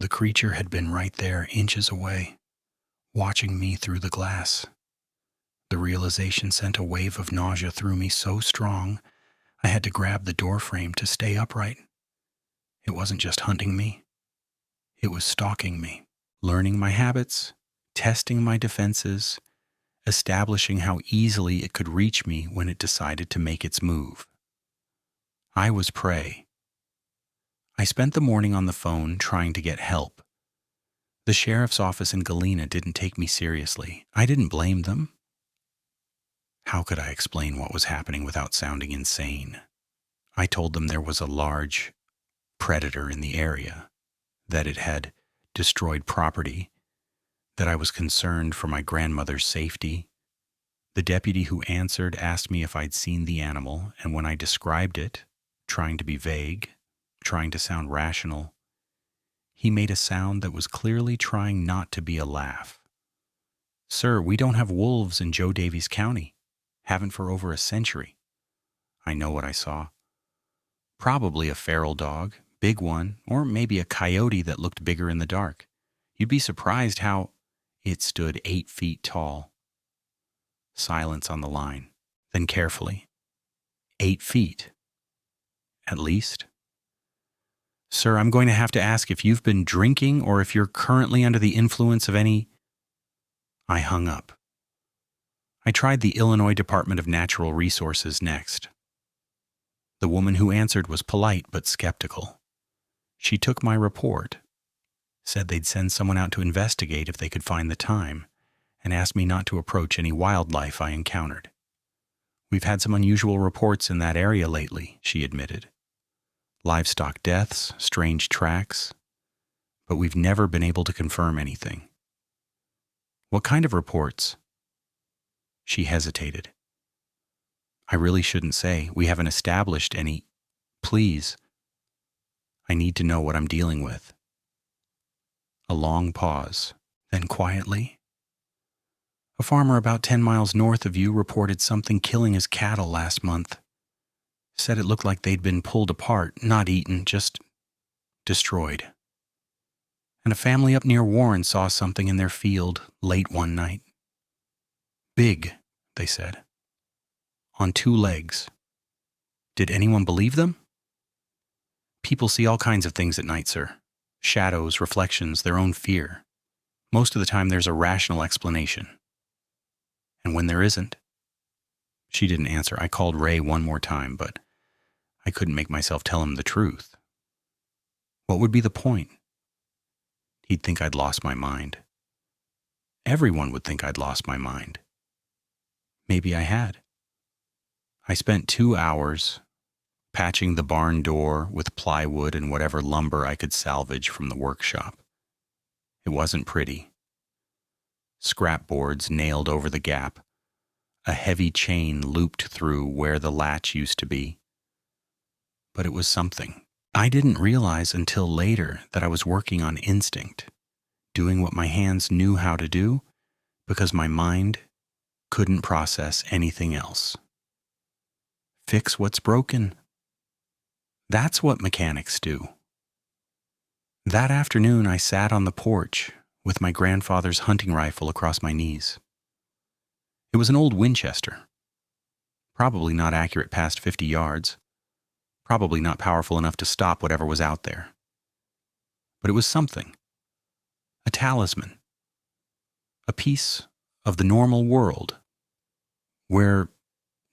A: the creature had been right there, inches away, watching me through the glass. The realization sent a wave of nausea through me so strong, I had to grab the doorframe to stay upright. It wasn't just hunting me, it was stalking me, learning my habits, testing my defenses, establishing how easily it could reach me when it decided to make its move. I was prey. I spent the morning on the phone trying to get help. The sheriff's office in Galena didn't take me seriously. I didn't blame them. How could I explain what was happening without sounding insane? I told them there was a large predator in the area, that it had destroyed property, that I was concerned for my grandmother's safety. The deputy who answered asked me if I'd seen the animal, and when I described it, trying to be vague, trying to sound rational, he made a sound that was clearly trying not to be a laugh. "Sir, we don't have wolves in Joe Davies County. Haven't for over a century." I know what I saw. Probably a feral dog, big one, or maybe a coyote that looked bigger in the dark. You'd be surprised how it stood 8 feet tall. Silence on the line. Then carefully. 8 feet. At least. "Sir, I'm going to have to ask if you've been drinking or if you're currently under the influence of any—" I hung up. I tried the Illinois Department of Natural Resources next. The woman who answered was polite but skeptical. She took my report, said they'd send someone out to investigate if they could find the time, and asked me not to approach any wildlife I encountered. "We've had some unusual reports in that area lately," she admitted. "Livestock deaths, strange tracks, but we've never been able to confirm anything." "What kind of reports?" She hesitated. "I really shouldn't say. We haven't established any. Please. I need to know what I'm dealing with." A long pause, then quietly, "A farmer about 10 miles north of you reported something killing his cattle last month. Said it looked like they'd been pulled apart, not eaten, just destroyed. And a family up near Warren saw something in their field late one night. Big, they said. On 2 legs. Did anyone believe them?" "People see all kinds of things at night, sir. Shadows, reflections, their own fear. Most of the time there's a rational explanation. And when there isn't—" She didn't answer. I called Ray one more time, but I couldn't make myself tell him the truth. What would be the point? He'd think I'd lost my mind. Everyone would think I'd lost my mind. Maybe I had. I spent 2 hours patching the barn door with plywood and whatever lumber I could salvage from the workshop. It wasn't pretty. Scrap boards nailed over the gap, a heavy chain looped through where the latch used to be. But it was something. I didn't realize until later that I was working on instinct, doing what my hands knew how to do because my mind couldn't process anything else. Fix what's broken. That's what mechanics do. That afternoon, I sat on the porch with my grandfather's hunting rifle across my knees. It was an old Winchester, probably not accurate past 50 yards, probably not powerful enough to stop whatever was out there. But it was something, a talisman, a piece of the normal world where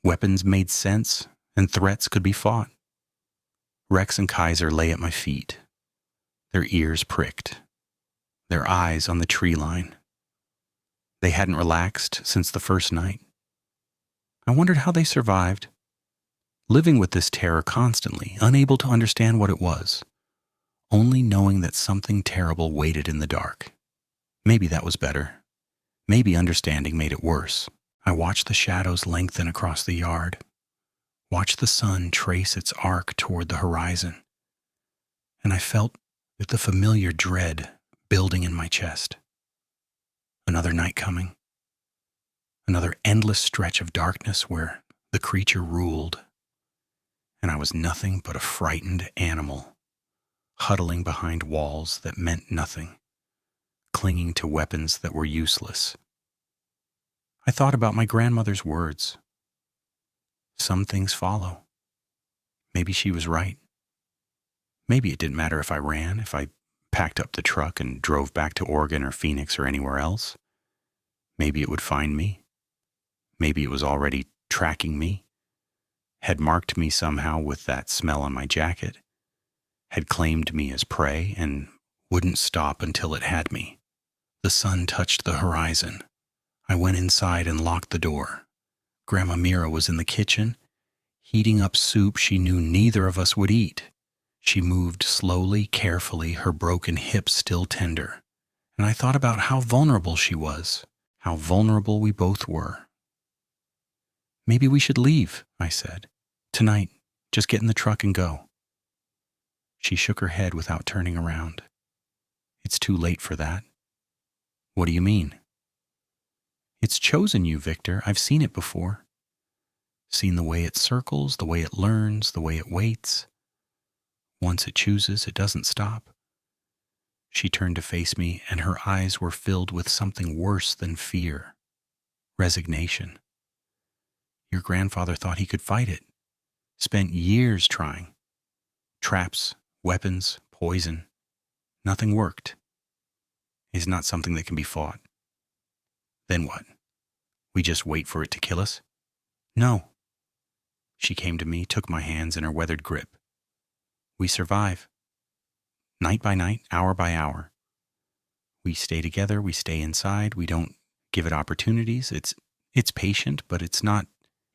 A: weapons made sense and threats could be fought. Rex and Kaiser lay at my feet, their ears pricked, their eyes on the tree line. They hadn't relaxed since the first night. I wondered how they survived, living with this terror constantly, unable to understand what it was, only knowing that something terrible waited in the dark. Maybe that was better. Maybe understanding made it worse. I watched the shadows lengthen across the yard, watched the sun trace its arc toward the horizon, and I felt the familiar dread building in my chest. Another night coming. Another endless stretch of darkness where the creature ruled, and I was nothing but a frightened animal, huddling behind walls that meant nothing, clinging to weapons that were useless. I thought about my grandmother's words. Some things follow. Maybe she was right. Maybe it didn't matter if I ran, if I packed up the truck and drove back to Oregon or Phoenix or anywhere else. Maybe it would find me. Maybe it was already tracking me, had marked me somehow with that smell on my jacket, had claimed me as prey, and wouldn't stop until it had me. The sun touched the horizon. I went inside and locked the door. Grandma Mira was in the kitchen, heating up soup she knew neither of us would eat. She moved slowly, carefully, her broken hips still tender. And I thought about how vulnerable she was, how vulnerable we both were. Maybe we should leave, I said. Tonight, just get in the truck and go. She shook her head without turning around. It's too late for that. What do you mean? It's chosen you, Victor. I've seen it before. Seen the way it circles, the way it learns, the way it waits. Once it chooses, it doesn't stop. She turned to face me, and her eyes were filled with something worse than fear. Resignation. Your grandfather thought he could fight it. Spent years trying. Traps, weapons, poison. Nothing worked. It's not something that can be fought. Then what? We just wait for it to kill us? No. She came to me, took my hands in her weathered grip. We survive. Night by night, hour by hour. We stay together, we stay inside, we don't give it opportunities. It's patient, but it's not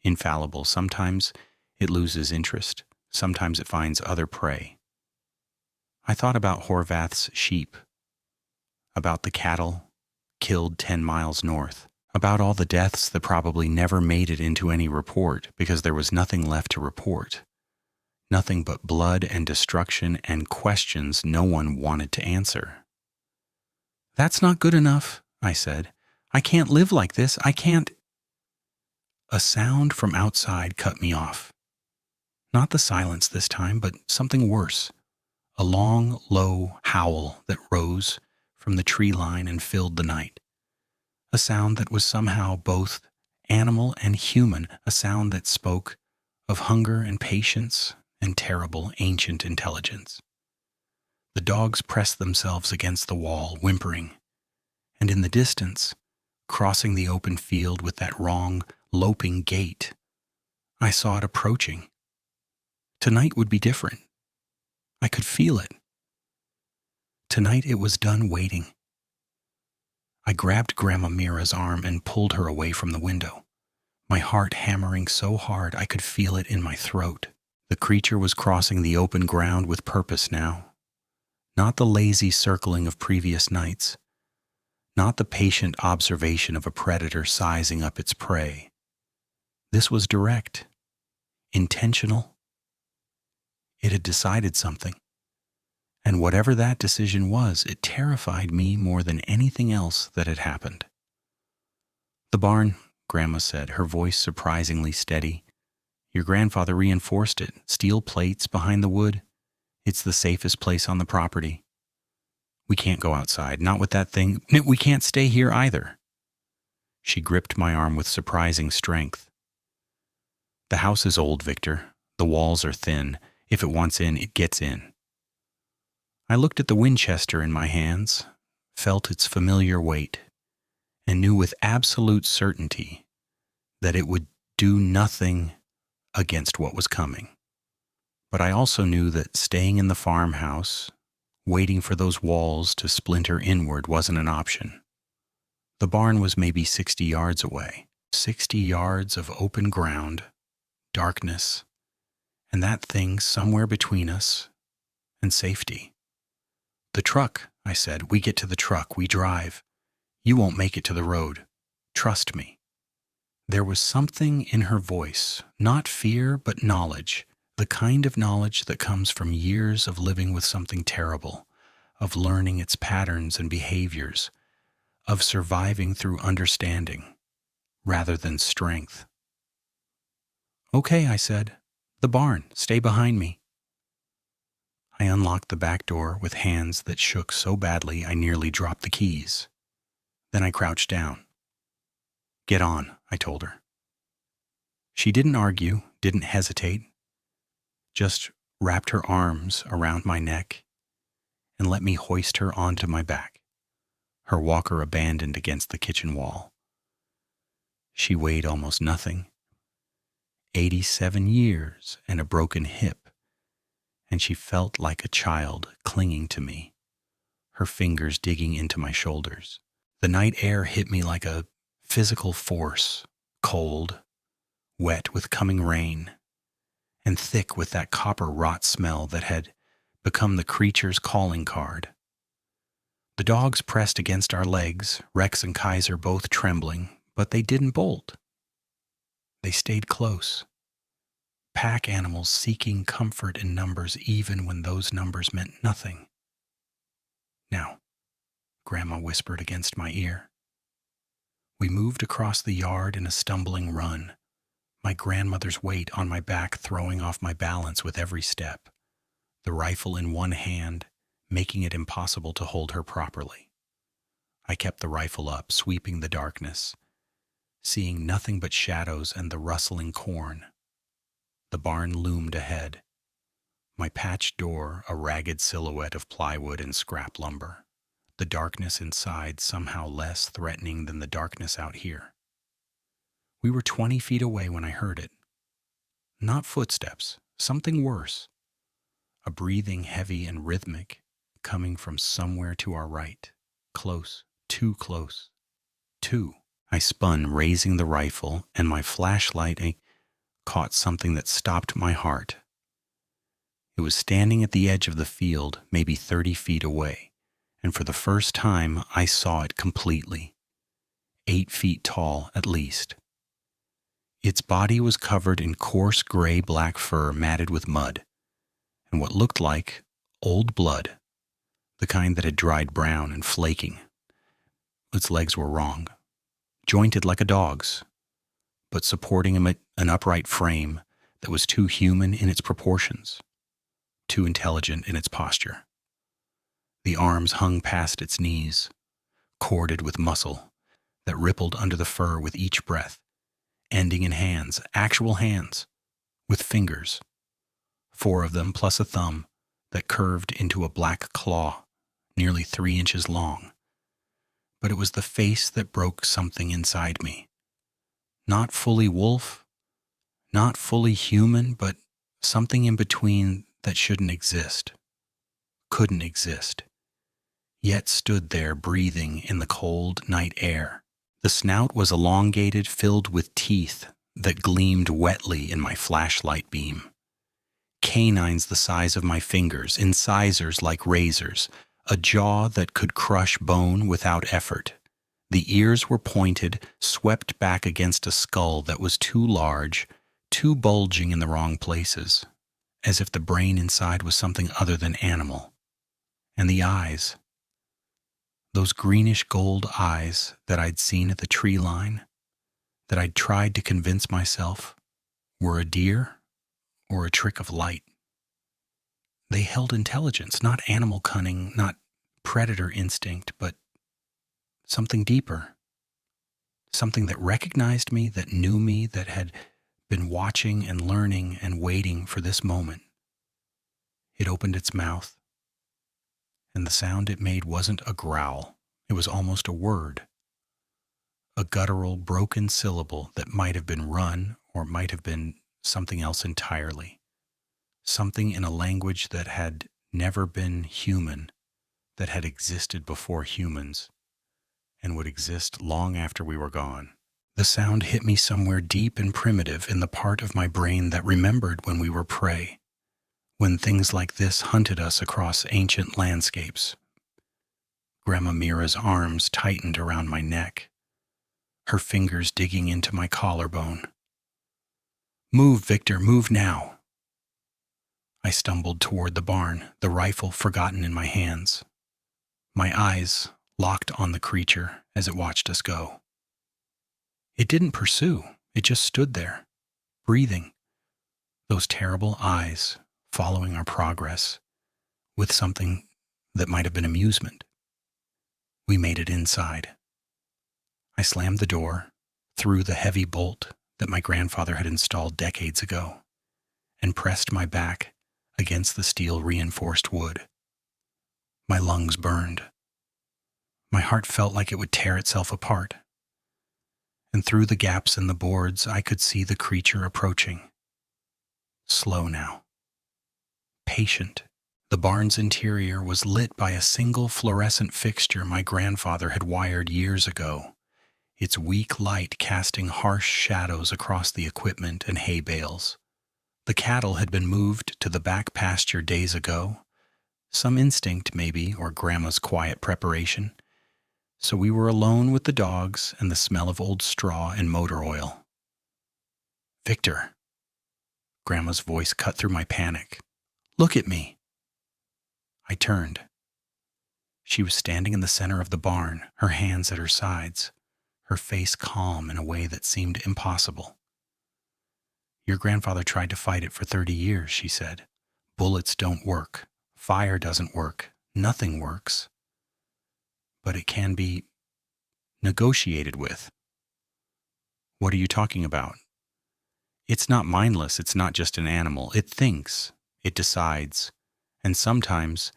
A: infallible. Sometimes it loses interest. Sometimes it finds other prey. I thought about Horvath's sheep, about the cattle killed 10 miles north, about all the deaths that probably never made it into any report because there was nothing left to report. Nothing but blood and destruction and questions no one wanted to answer. That's not good enough, I said. I can't live like this. I can't. A sound from outside cut me off. Not the silence this time, but something worse. A long, low howl that rose from the tree line and filled the night. A sound that was somehow both animal and human, a sound that spoke of hunger and patience and terrible ancient intelligence. The dogs pressed themselves against the wall, whimpering, and in the distance, crossing the open field with that wrong, loping gait, I saw it approaching. Tonight would be different. I could feel it. Tonight it was done waiting. I grabbed Grandma Mira's arm and pulled her away from the window, my heart hammering so hard I could feel it in my throat. The creature was crossing the open ground with purpose now. Not the lazy circling of previous nights. Not the patient observation of a predator sizing up its prey. This was direct, intentional. It had decided something. And whatever that decision was, it terrified me more than anything else that had happened. The barn, Grandma said, her voice surprisingly steady. Your grandfather reinforced it. Steel plates behind the wood. It's the safest place on the property. We can't go outside, not with that thing. We can't stay here either. She gripped my arm with surprising strength. The house is old, Victor. The walls are thin. If it wants in, it gets in. I looked at the Winchester in my hands, felt its familiar weight, and knew with absolute certainty that it would do nothing against what was coming. But I also knew that staying in the farmhouse, waiting for those walls to splinter inward, wasn't an option. The barn was maybe 60 yards away. 60 yards of open ground, darkness, and that thing somewhere between us and safety. The truck, I said. We get to the truck. We drive. You won't make it to the road. Trust me. There was something in her voice, not fear, but knowledge, the kind of knowledge that comes from years of living with something terrible, of learning its patterns and behaviors, of surviving through understanding, rather than strength. Okay, I said. The barn. Stay behind me. I unlocked the back door with hands that shook so badly I nearly dropped the keys. Then I crouched down. Get on, I told her. She didn't argue, didn't hesitate, just wrapped her arms around my neck and let me hoist her onto my back, her walker abandoned against the kitchen wall. She weighed almost nothing, 87 years and a broken hip, and she felt like a child clinging to me, her fingers digging into my shoulders. The night air hit me like a physical force, cold, wet with coming rain, and thick with that copper rot smell that had become the creature's calling card. The dogs pressed against our legs, Rex and Kaiser both trembling, but they didn't bolt. They stayed close. Pack animals seeking comfort in numbers even when those numbers meant nothing. Now, Grandma whispered against my ear. We moved across the yard in a stumbling run, my grandmother's weight on my back throwing off my balance with every step, the rifle in one hand, making it impossible to hold her properly. I kept the rifle up, sweeping the darkness, seeing nothing but shadows and the rustling corn. The barn loomed ahead, my patched door a ragged silhouette of plywood and scrap lumber, the darkness inside somehow less threatening than the darkness out here. We were 20 feet away when I heard it. Not footsteps, something worse. A breathing heavy and rhythmic, coming from somewhere to our right. Close, too close. Two. I spun, raising the rifle, and my flashlight caught something that stopped my heart. It was standing at the edge of the field, maybe 30 feet away, and for the first time I saw it completely. 8 feet tall, at least. Its body was covered in coarse gray-black fur matted with mud, and what looked like old blood, the kind that had dried brown and flaking. Its legs were wrong, jointed like a dog's, but supporting an upright frame that was too human in its proportions, too intelligent in its posture. The arms hung past its knees, corded with muscle that rippled under the fur with each breath, ending in hands, actual hands, with fingers, 4 of them plus a thumb that curved into a black claw, nearly 3 inches long. But it was the face that broke something inside me. Not fully wolf, not fully human, but something in between that shouldn't exist, couldn't exist, yet stood there breathing in the cold night air. The snout was elongated, filled with teeth that gleamed wetly in my flashlight beam. Canines the size of my fingers, incisors like razors, a jaw that could crush bone without effort. The ears were pointed, swept back against a skull that was too large, too bulging in the wrong places, as if the brain inside was something other than animal. And the eyes, those greenish gold eyes that I'd seen at the tree line, that I'd tried to convince myself were a deer or a trick of light. They held intelligence, not animal cunning, not predator instinct, but something deeper, something that recognized me, that knew me, that had been watching and learning and waiting for this moment. It opened its mouth, and the sound it made wasn't a growl. It was almost a word, a guttural, broken syllable that might have been run or might have been something else entirely, something in a language that had never been human, that had existed before humans, and would exist long after we were gone. The sound hit me somewhere deep and primitive in the part of my brain that remembered when we were prey, when things like this hunted us across ancient landscapes. Grandma Mira's arms tightened around my neck, her fingers digging into my collarbone. "Move, Victor, move now." I stumbled toward the barn, the rifle forgotten in my hands. My eyes locked on the creature as it watched us go. It didn't pursue, it just stood there, breathing, those terrible eyes following our progress with something that might have been amusement. We made it inside. I slammed the door, through the heavy bolt that my grandfather had installed decades ago and pressed my back against the steel reinforced wood. My lungs burned. My heart felt like it would tear itself apart. And through the gaps in the boards, I could see the creature approaching. Slow now. Patient. The barn's interior was lit by a single fluorescent fixture my grandfather had wired years ago, its weak light casting harsh shadows across the equipment and hay bales. The cattle had been moved to the back pasture days ago, some instinct maybe, or Grandma's quiet preparation, so we were alone with the dogs and the smell of old straw and motor oil. "Victor," Grandma's voice cut through my panic. "Look at me." I turned. She was standing in the center of the barn, her hands at her sides, her face calm in a way that seemed impossible. "Your grandfather tried to fight it for 30 years, she said. "Bullets don't work. Fire doesn't work. Nothing works. But it can be negotiated with." "What are you talking about?" "It's not mindless. It's not just an animal. It thinks. It decides. And sometimes,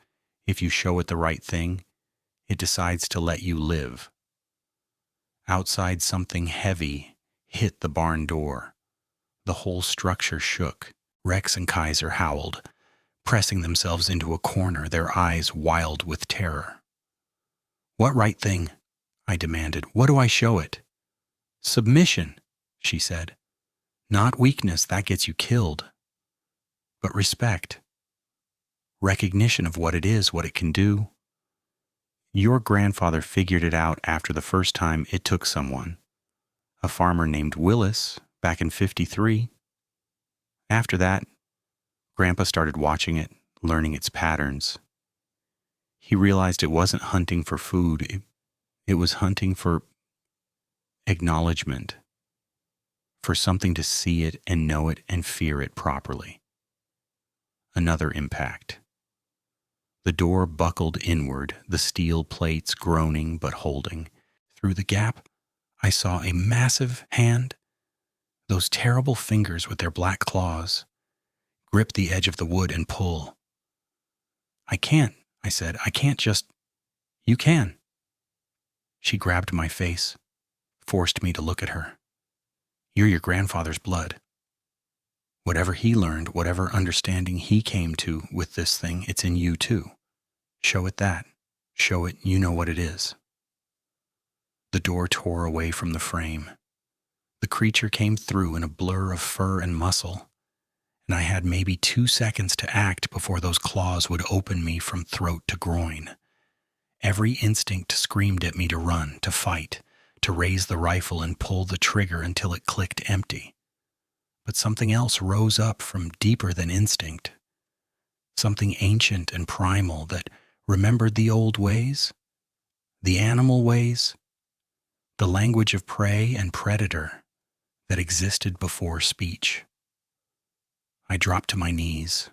A: if you show it the right thing, it decides to let you live." Outside, something heavy hit the barn door. The whole structure shook. Rex and Kaiser howled, pressing themselves into a corner, their eyes wild with terror. "What right thing?" I demanded. "What do I show it?" "Submission," she said. "Not weakness, that gets you killed. But respect. Recognition of what it is, what it can do. Your grandfather figured it out after the first time it took someone. A farmer named Willis, back in '53. After that, Grandpa started watching it, learning its patterns. He realized it wasn't hunting for food. It was hunting for acknowledgement, for something to see it and know it and fear it properly." Another impact. The door buckled inward, the steel plates groaning but holding. Through the gap, I saw a massive hand, those terrible fingers with their black claws, grip the edge of the wood and pull. "I can't," I said. "I can't just—" "You can." She grabbed my face, forced me to look at her. "You're your grandfather's blood. Whatever he learned, whatever understanding he came to with this thing, it's in you too. Show it that. Show it you know what it is." The door tore away from the frame. The creature came through in a blur of fur and muscle, and I had maybe 2 seconds to act before those claws would open me from throat to groin. Every instinct screamed at me to run, to fight, to raise the rifle and pull the trigger until it clicked empty. But something else rose up from deeper than instinct. Something ancient and primal that remembered the old ways, the animal ways, the language of prey and predator that existed before speech. I dropped to my knees.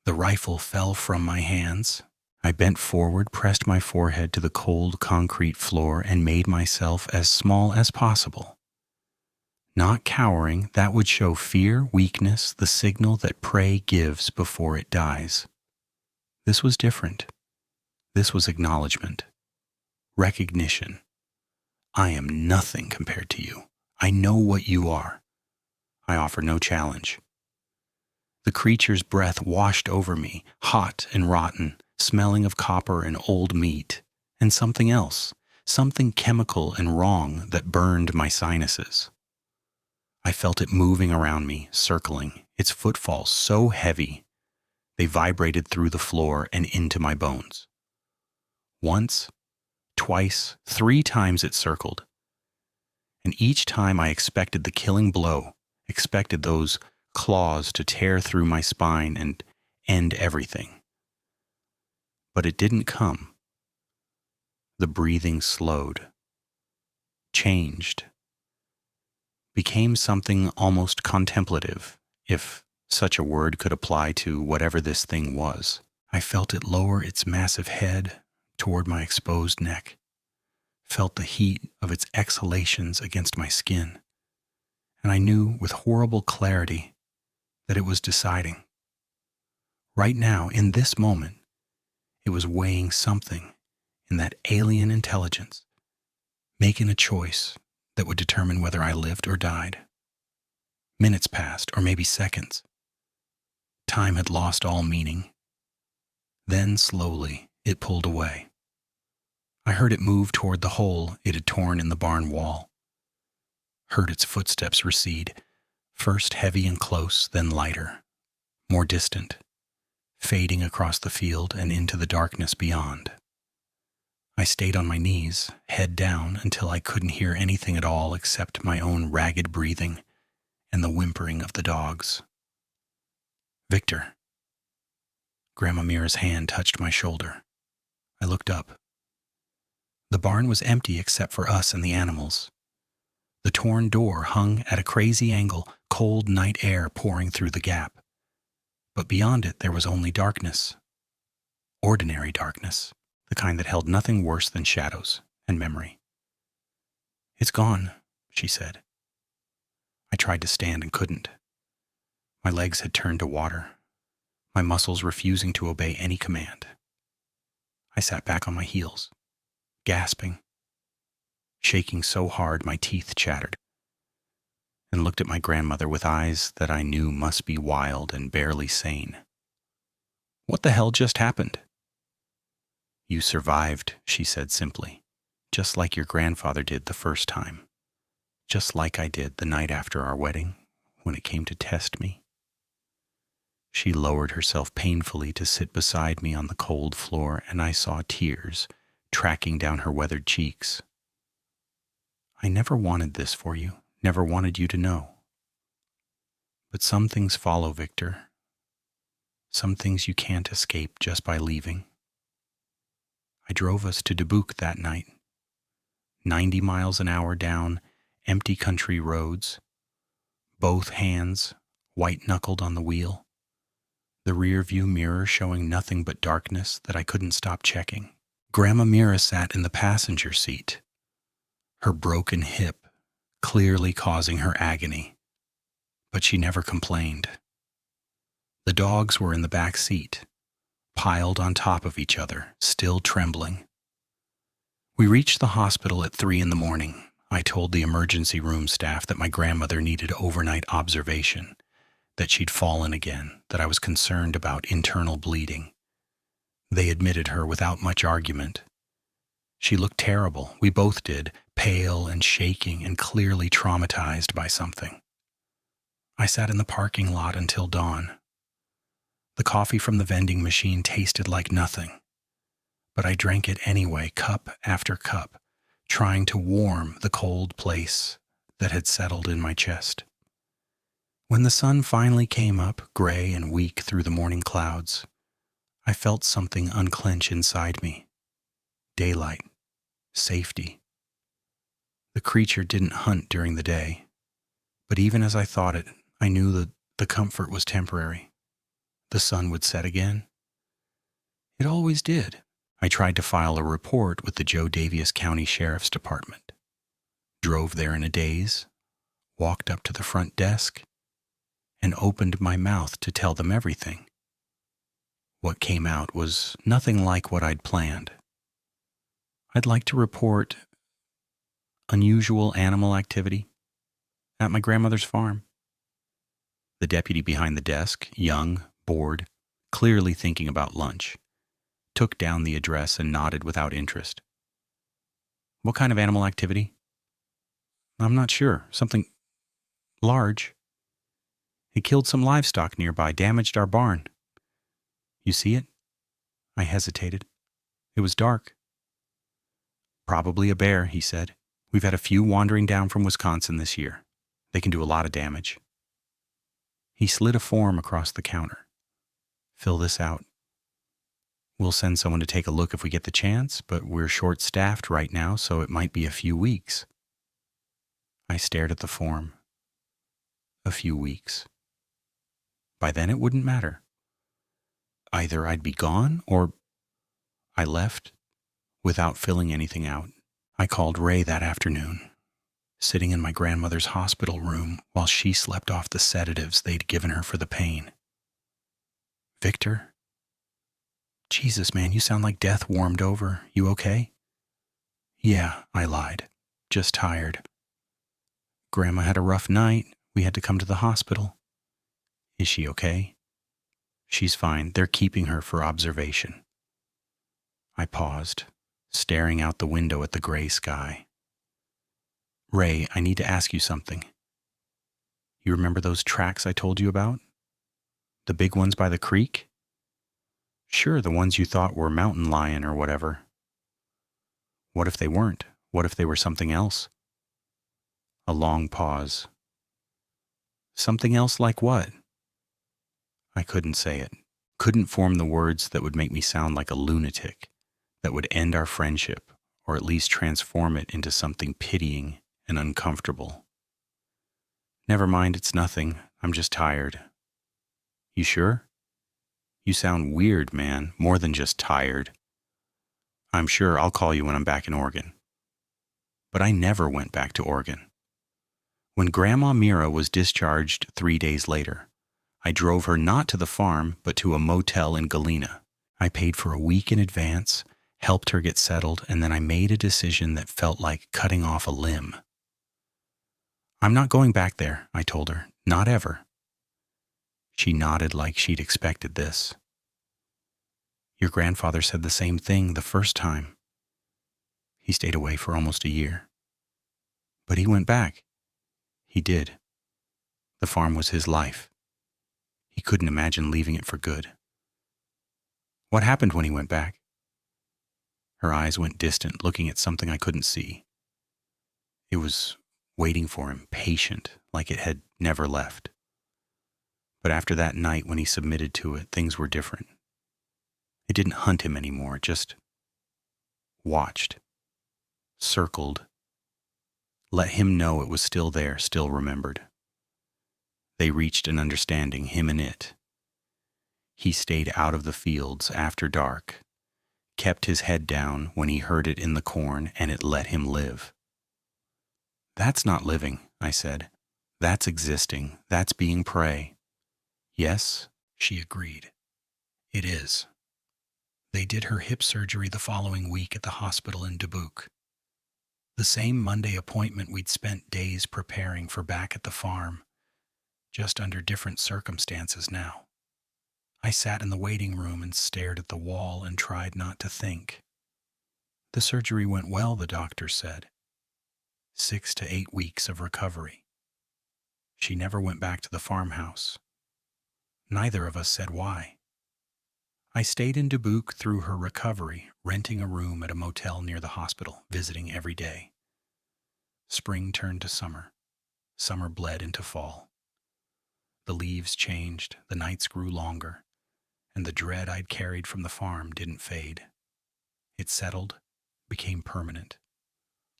A: The rifle fell from my hands. I bent forward, pressed my forehead to the cold concrete floor, and made myself as small as possible. Not cowering, that would show fear, weakness, the signal that prey gives before it dies. This was different. This was acknowledgement. Recognition. I am nothing compared to you. I know what you are. I offer no challenge. The creature's breath washed over me, hot and rotten, smelling of copper and old meat, and something else, something chemical and wrong that burned my sinuses. I felt it moving around me, circling, its footfalls so heavy, they vibrated through the floor and into my bones. Once, twice, 3 times it circled, and each time I expected the killing blow, expected those claws to tear through my spine and end everything. But it didn't come. The breathing slowed, changed, became something almost contemplative, if such a word could apply to whatever this thing was. I felt it lower its massive head toward my exposed neck, felt the heat of its exhalations against my skin, and I knew with horrible clarity that it was deciding. Right now, in this moment, it was weighing something in that alien intelligence, making a choice that would determine whether I lived or died. Minutes passed, or maybe seconds. Time had lost all meaning. Then, slowly, it pulled away. I heard it move toward the hole it had torn in the barn wall. Heard its footsteps recede, first heavy and close, then lighter, more distant, fading across the field and into the darkness beyond. I stayed on my knees, head down, until I couldn't hear anything at all except my own ragged breathing and the whimpering of the dogs. Victor. Grandma Mira's hand touched my shoulder. I looked up. The barn was empty except for us and the animals. The torn door hung at a crazy angle, cold night air pouring through the gap. But beyond it there was only darkness. Ordinary darkness, the kind that held nothing worse than shadows and memory. "It's gone," she said. I tried to stand and couldn't. My legs had turned to water, my muscles refusing to obey any command. I sat back on my heels, gasping, shaking so hard my teeth chattered, and looked at my grandmother with eyes that I knew must be wild and barely sane. "What the hell just happened?" "You survived," she said simply, "just like your grandfather did the first time. Just like I did the night after our wedding, when it came to test me." She lowered herself painfully to sit beside me on the cold floor, and I saw tears tracking down her weathered cheeks. "I never wanted this for you, never wanted you to know. But some things follow, Victor. Some things you can't escape just by leaving. I drove us to Dubuque that night, 90 miles an hour down empty country roads, both hands white-knuckled on the wheel, the rear-view mirror showing nothing but darkness that I couldn't stop checking. Grandma Mira sat in the passenger seat, her broken hip clearly causing her agony, but she never complained. The dogs were in the back seat, piled on top of each other, still trembling. We reached the hospital at 3 a.m. I told the emergency room staff that my grandmother needed overnight observation, that she'd fallen again, that I was concerned about internal bleeding. They admitted her without much argument. She looked terrible, we both did, pale and shaking and clearly traumatized by something. I sat in the parking lot until dawn. The coffee from the vending machine tasted like nothing, but I drank it anyway, cup after cup, trying to warm the cold place that had settled in my chest. When the sun finally came up, gray and weak through the morning clouds, I felt something unclench inside me. Daylight. Safety. The creature didn't hunt during the day, but even as I thought it, I knew that the comfort was temporary. The sun would set again. It always did. I tried to file a report with the Joe Daviess County Sheriff's Department. Drove there in a daze, walked up to the front desk, and opened my mouth to tell them everything. What came out was nothing like what I'd planned. I'd like to report unusual animal activity at my grandmother's farm. The deputy behind the desk, young, bored, clearly thinking about lunch, took down the address and nodded without interest. "What kind of animal activity?" "I'm not sure. Something large. It killed some livestock nearby, damaged our barn." "You see it?" I hesitated. It was dark. "Probably a bear," he said. "We've had a few wandering down from Wisconsin this year. They can do a lot of damage." He slid a form across the counter. "Fill this out. We'll send someone to take a look if we get the chance, but we're short-staffed right now, so it might be a few weeks." I stared at the form. A few weeks. By then it wouldn't matter. Either I'd be gone or I left without filling anything out. I called Ray that afternoon, sitting in my grandmother's hospital room while she slept off the sedatives they'd given her for the pain. "Victor? Jesus, man, you sound like death warmed over. You okay?" "Yeah," I lied. "Just tired. Grandma had a rough night. We had to come to the hospital." "Is she okay?" "She's fine. They're keeping her for observation." I paused, staring out the window at the gray sky. "Ray, I need to ask you something. You remember those tracks I told you about? The big ones by the creek?" "Sure, the ones you thought were mountain lion or whatever." "What if they weren't? What if they were something else?" A long pause. "Something else like what?" I couldn't say it. Couldn't form the words that would make me sound like a lunatic, that would end our friendship, or at least transform it into something pitying and uncomfortable. "Never mind, it's nothing. I'm just tired." "You sure? You sound weird, man, more than just tired." "I'm sure. I'll call you when I'm back in Oregon." But I never went back to Oregon. When Grandma Mira was discharged 3 days later, I drove her not to the farm, but to a motel in Galena. I paid for a week in advance, helped her get settled, and then I made a decision that felt like cutting off a limb. "I'm not going back there," I told her. "Not ever." She nodded like she'd expected this. "Your grandfather said the same thing the first time. He stayed away for almost a year. But he went back." "He did. The farm was his life. He couldn't imagine leaving it for good." "What happened when he went back?" Her eyes went distant, looking at something I couldn't see. It was waiting for him, patient, like it had never left. But after that night when he submitted to it, things were different. It didn't hunt him anymore, it just watched, circled, let him know it was still there, still remembered. They reached an understanding, him and it. He stayed out of the fields after dark, kept his head down when he heard it in the corn, and it let him live. "That's not living," I said. "That's existing. That's being prey." "Yes," she agreed. "It is." They did her hip surgery the following week at the hospital in Dubuque. The same Monday appointment we'd spent days preparing for back at the farm, just under different circumstances now. I sat in the waiting room and stared at the wall and tried not to think. The surgery went well, the doctor said. 6 to 8 weeks of recovery. She never went back to the farmhouse. Neither of us said why. I stayed in Dubuque through her recovery, renting a room at a motel near the hospital, visiting every day. Spring turned to summer. Summer bled into fall. The leaves changed, the nights grew longer, and the dread I'd carried from the farm didn't fade. It settled, became permanent,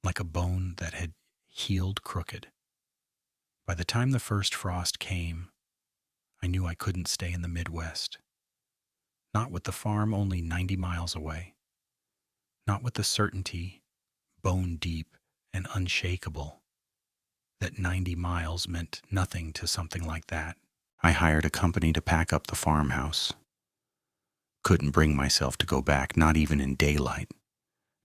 A: like a bone that had healed crooked. By the time the first frost came, I knew I couldn't stay in the Midwest. Not with the farm only 90 miles away. Not with the certainty, bone deep and unshakable, that 90 miles meant nothing to something like that. I hired a company to pack up the farmhouse. Couldn't bring myself to go back, not even in daylight,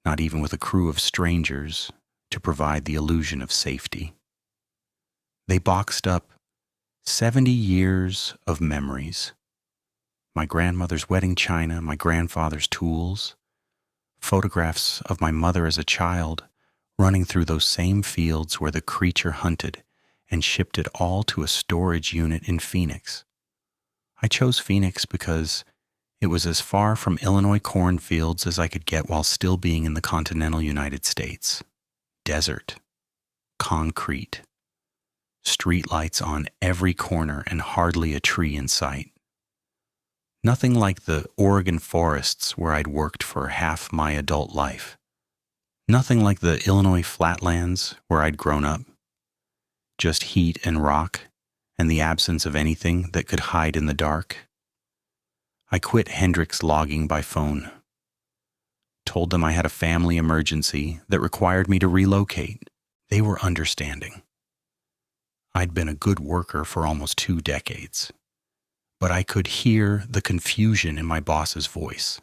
A: not even with a crew of strangers to provide the illusion of safety. They boxed up 70 years of memories. My grandmother's wedding china, my grandfather's tools, photographs of my mother as a child running through those same fields where the creature hunted, and shipped it all to a storage unit in Phoenix. I chose Phoenix because it was as far from Illinois cornfields as I could get while still being in the continental United States. Desert, concrete, streetlights on every corner, and hardly a tree in sight. Nothing like the Oregon forests where I'd worked for half my adult life. Nothing like the Illinois flatlands where I'd grown up. Just heat and rock, and the absence of anything that could hide in the dark. I quit Hendricks logging by phone. told them I had a family emergency that required me to relocate. They were understanding. I'd been a good worker for almost 2 decades, but I could hear the confusion in my boss's voice.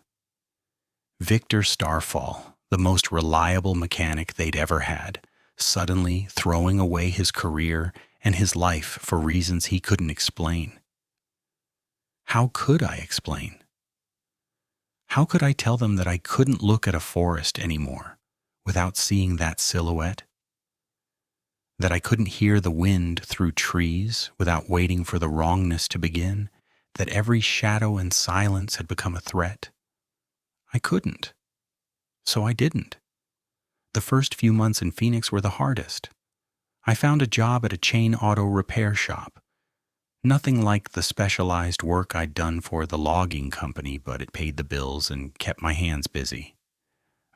A: Victor Starfall, the most reliable mechanic they'd ever had, suddenly throwing away his career and his life for reasons he couldn't explain. How could I explain? How could I tell them that I couldn't look at a forest anymore without seeing that silhouette? That I couldn't hear the wind through trees without waiting for the wrongness to begin? That every shadow and silence had become a threat? I couldn't. So I didn't. The first few months in Phoenix were the hardest. I found a job at a chain auto repair shop. Nothing like the specialized work I'd done for the logging company, but it paid the bills and kept my hands busy.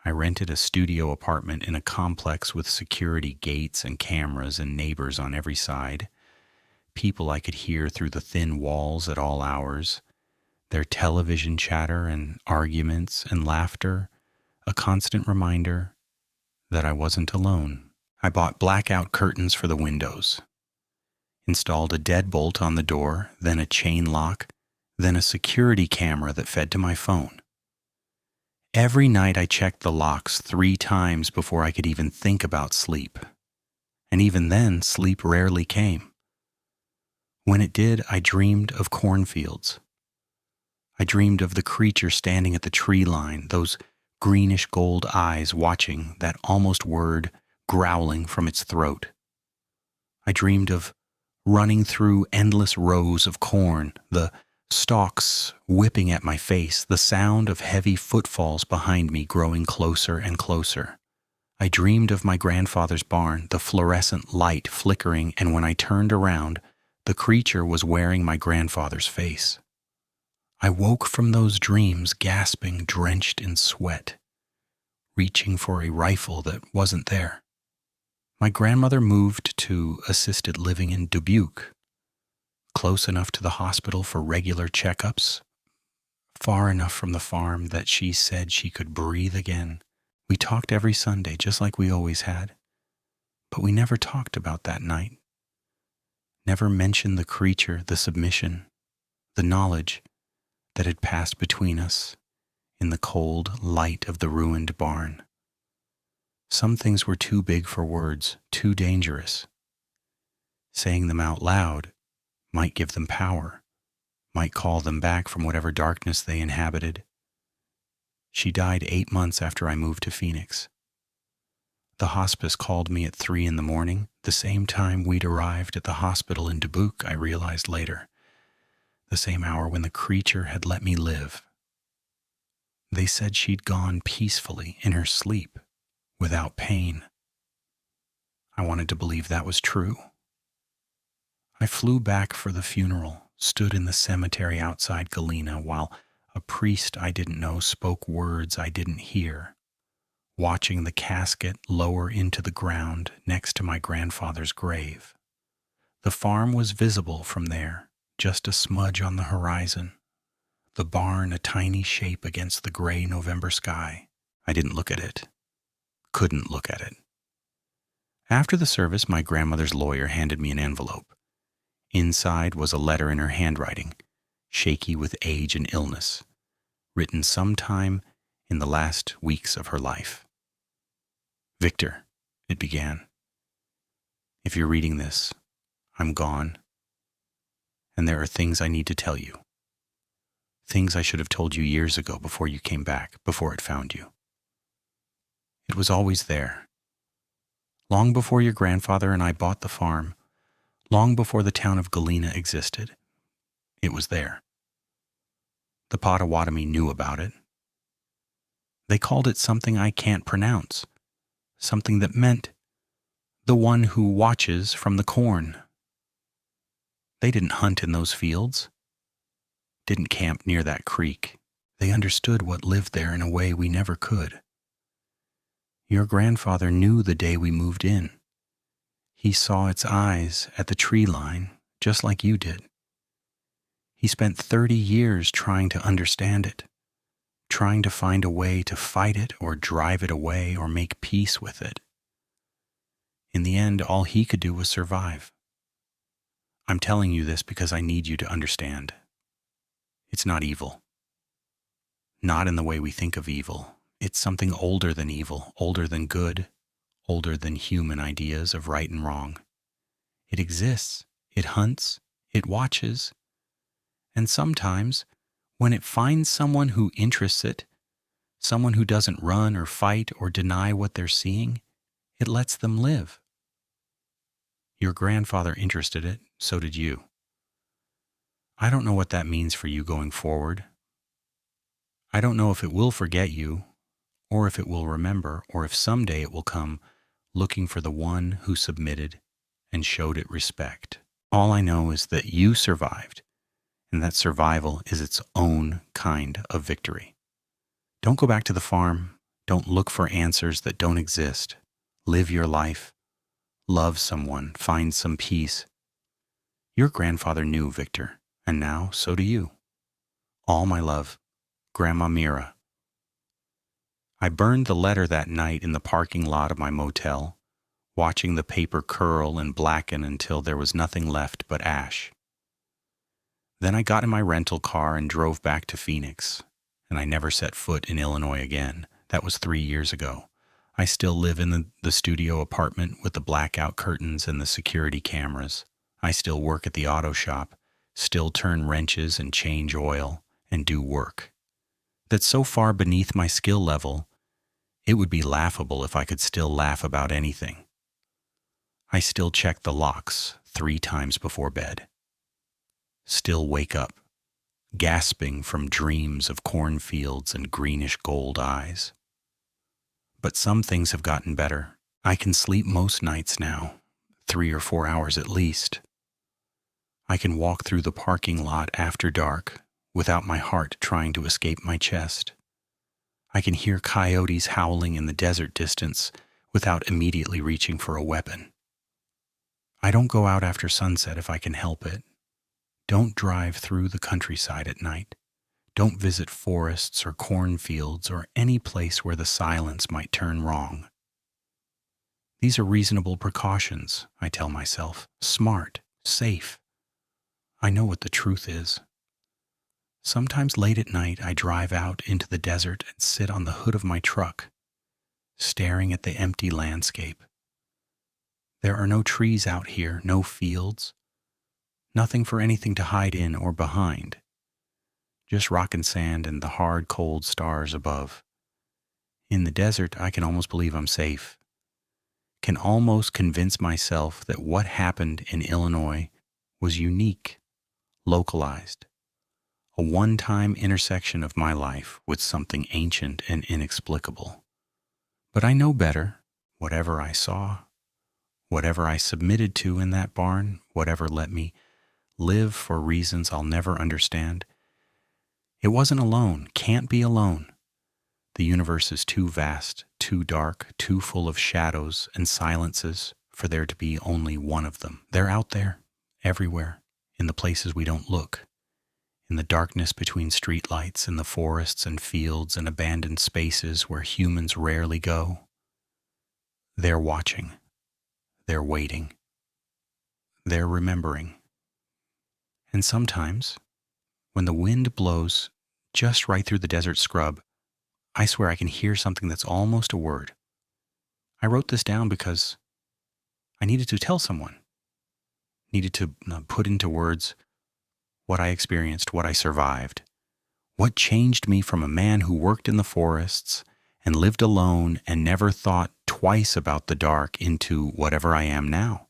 A: I rented a studio apartment in a complex with security gates and cameras and neighbors on every side. People I could hear through the thin walls at all hours. Their television chatter and arguments and laughter, a constant reminder that I wasn't alone. I bought blackout curtains for the windows, installed a deadbolt on the door, then a chain lock, then a security camera that fed to my phone. Every night I checked the locks 3 times before I could even think about sleep. And even then, sleep rarely came. When it did, I dreamed of cornfields. I dreamed of the creature standing at the tree line, those greenish gold eyes watching, that almost word growling from its throat. I dreamed of running through endless rows of corn, the stalks whipping at my face, the sound of heavy footfalls behind me growing closer and closer. I dreamed of my grandfather's barn, the fluorescent light flickering, and when I turned around, the creature was wearing my grandfather's face. I woke from those dreams gasping, drenched in sweat, reaching for a rifle that wasn't there. My grandmother moved to assisted living in Dubuque, close enough to the hospital for regular checkups, far enough from the farm that she said she could breathe again. We talked every Sunday, just like we always had, but we never talked about that night. Never mentioned the creature, the submission, the knowledge that had passed between us in the cold light of the ruined barn. Some things were too big for words, too dangerous. Saying them out loud might give them power, might call them back from whatever darkness they inhabited. She died 8 months after I moved to Phoenix. The hospice called me at 3 a.m, the same time we'd arrived at the hospital in Dubuque, I realized later. The same hour when the creature had let me live. They said she'd gone peacefully in her sleep, without pain. I wanted to believe that was true. I flew back for the funeral, stood in the cemetery outside Galena while a priest I didn't know spoke words I didn't hear, watching the casket lower into the ground next to my grandfather's grave. The farm was visible from there, just a smudge on the horizon. The barn a tiny shape against the gray November sky. I didn't look at it. Couldn't look at it. After the service, my grandmother's lawyer handed me an envelope. Inside was a letter in her handwriting, shaky with age and illness, written sometime in the last weeks of her life. Victor, it began. If you're reading this, I'm gone, and there are things I need to tell you. Things I should have told you years ago before you came back, before it found you. It was always there. Long before your grandfather and I bought the farm, long before the town of Galena existed, it was there. The Potawatomi knew about it. They called it something I can't pronounce, something that meant the one who watches from the corn. They didn't hunt in those fields, didn't camp near that creek. They understood what lived there in a way we never could. Your grandfather knew the day we moved in. He saw its eyes at the tree line, just like you did. He spent 30 years trying to understand it, trying to find a way to fight it or drive it away or make peace with it. In the end, all he could do was survive. I'm telling you this because I need you to understand. It's not evil. Not in the way we think of evil. It's something older than evil, older than good, older than human ideas of right and wrong. It exists, it hunts, it watches, and sometimes, when it finds someone who interests it, someone who doesn't run or fight or deny what they're seeing, it lets them live. Your grandfather interested it, so did you. I don't know what that means for you going forward. I don't know if it will forget you, or if it will remember, or if someday it will come looking for the one who submitted and showed it respect. All I know is that you survived, and that survival is its own kind of victory. Don't go back to the farm. Don't look for answers that don't exist. Live your life. Love someone. Find some peace. Your grandfather knew, Victor, and now so do you. All my love, Grandma Mira. I burned the letter that night in the parking lot of my motel, watching the paper curl and blacken until there was nothing left but ash. Then I got in my rental car and drove back to Phoenix, and I never set foot in Illinois again. That was 3 years ago. I still live in the studio apartment with the blackout curtains and the security cameras. I still work at the auto shop, still turn wrenches and change oil and do work that's so far beneath my skill level, it would be laughable if I could still laugh about anything. I still check the locks 3 times before bed. Still wake up, gasping from dreams of cornfields and greenish gold eyes. But some things have gotten better. I can sleep most nights now, 3 or 4 hours at least. I can walk through the parking lot after dark without my heart trying to escape my chest. I can hear coyotes howling in the desert distance without immediately reaching for a weapon. I don't go out after sunset if I can help it. Don't drive through the countryside at night. Don't visit forests or cornfields or any place where the silence might turn wrong. These are reasonable precautions, I tell myself. Smart, safe. I know what the truth is. Sometimes late at night I drive out into the desert and sit on the hood of my truck, staring at the empty landscape. There are no trees out here, no fields, nothing for anything to hide in or behind. Just rock and sand and the hard, cold stars above. In the desert, I can almost believe I'm safe. Can almost convince myself that what happened in Illinois was unique, localized, a one-time intersection of my life with something ancient and inexplicable. But I know better. Whatever I saw, whatever I submitted to in that barn, whatever let me live for reasons I'll never understand, it wasn't alone, can't be alone. The universe is too vast, too dark, too full of shadows and silences for there to be only one of them. They're out there, everywhere, in the places we don't look, in the darkness between streetlights, in the forests and fields and abandoned spaces where humans rarely go. They're watching. They're waiting. They're remembering. And sometimes, when the wind blows just right through the desert scrub, I swear I can hear something that's almost a word. I wrote this down because I needed to tell someone, needed to put into words what I experienced, what I survived, what changed me from a man who worked in the forests and lived alone and never thought twice about the dark into whatever I am now.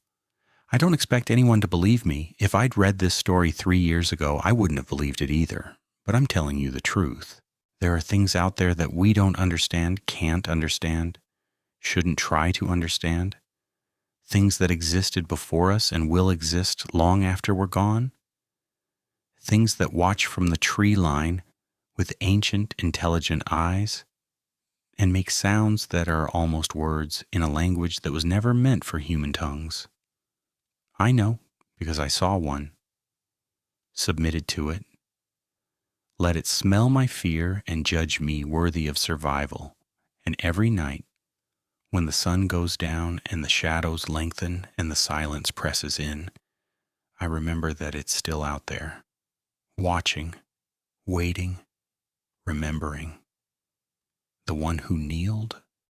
A: I don't expect anyone to believe me. If I'd read this story 3 years ago, I wouldn't have believed it either. But I'm telling you the truth. There are things out there that we don't understand, can't understand, shouldn't try to understand. Things that existed before us and will exist long after we're gone. Things that watch from the tree line with ancient, intelligent eyes and make sounds that are almost words in a language that was never meant for human tongues. I know because I saw one, submitted to it, Let it smell my fear and judge me worthy of survival. And every night, when the sun goes down and the shadows lengthen and the silence presses in, I remember that it's still out there, watching, waiting, remembering. The one who kneeled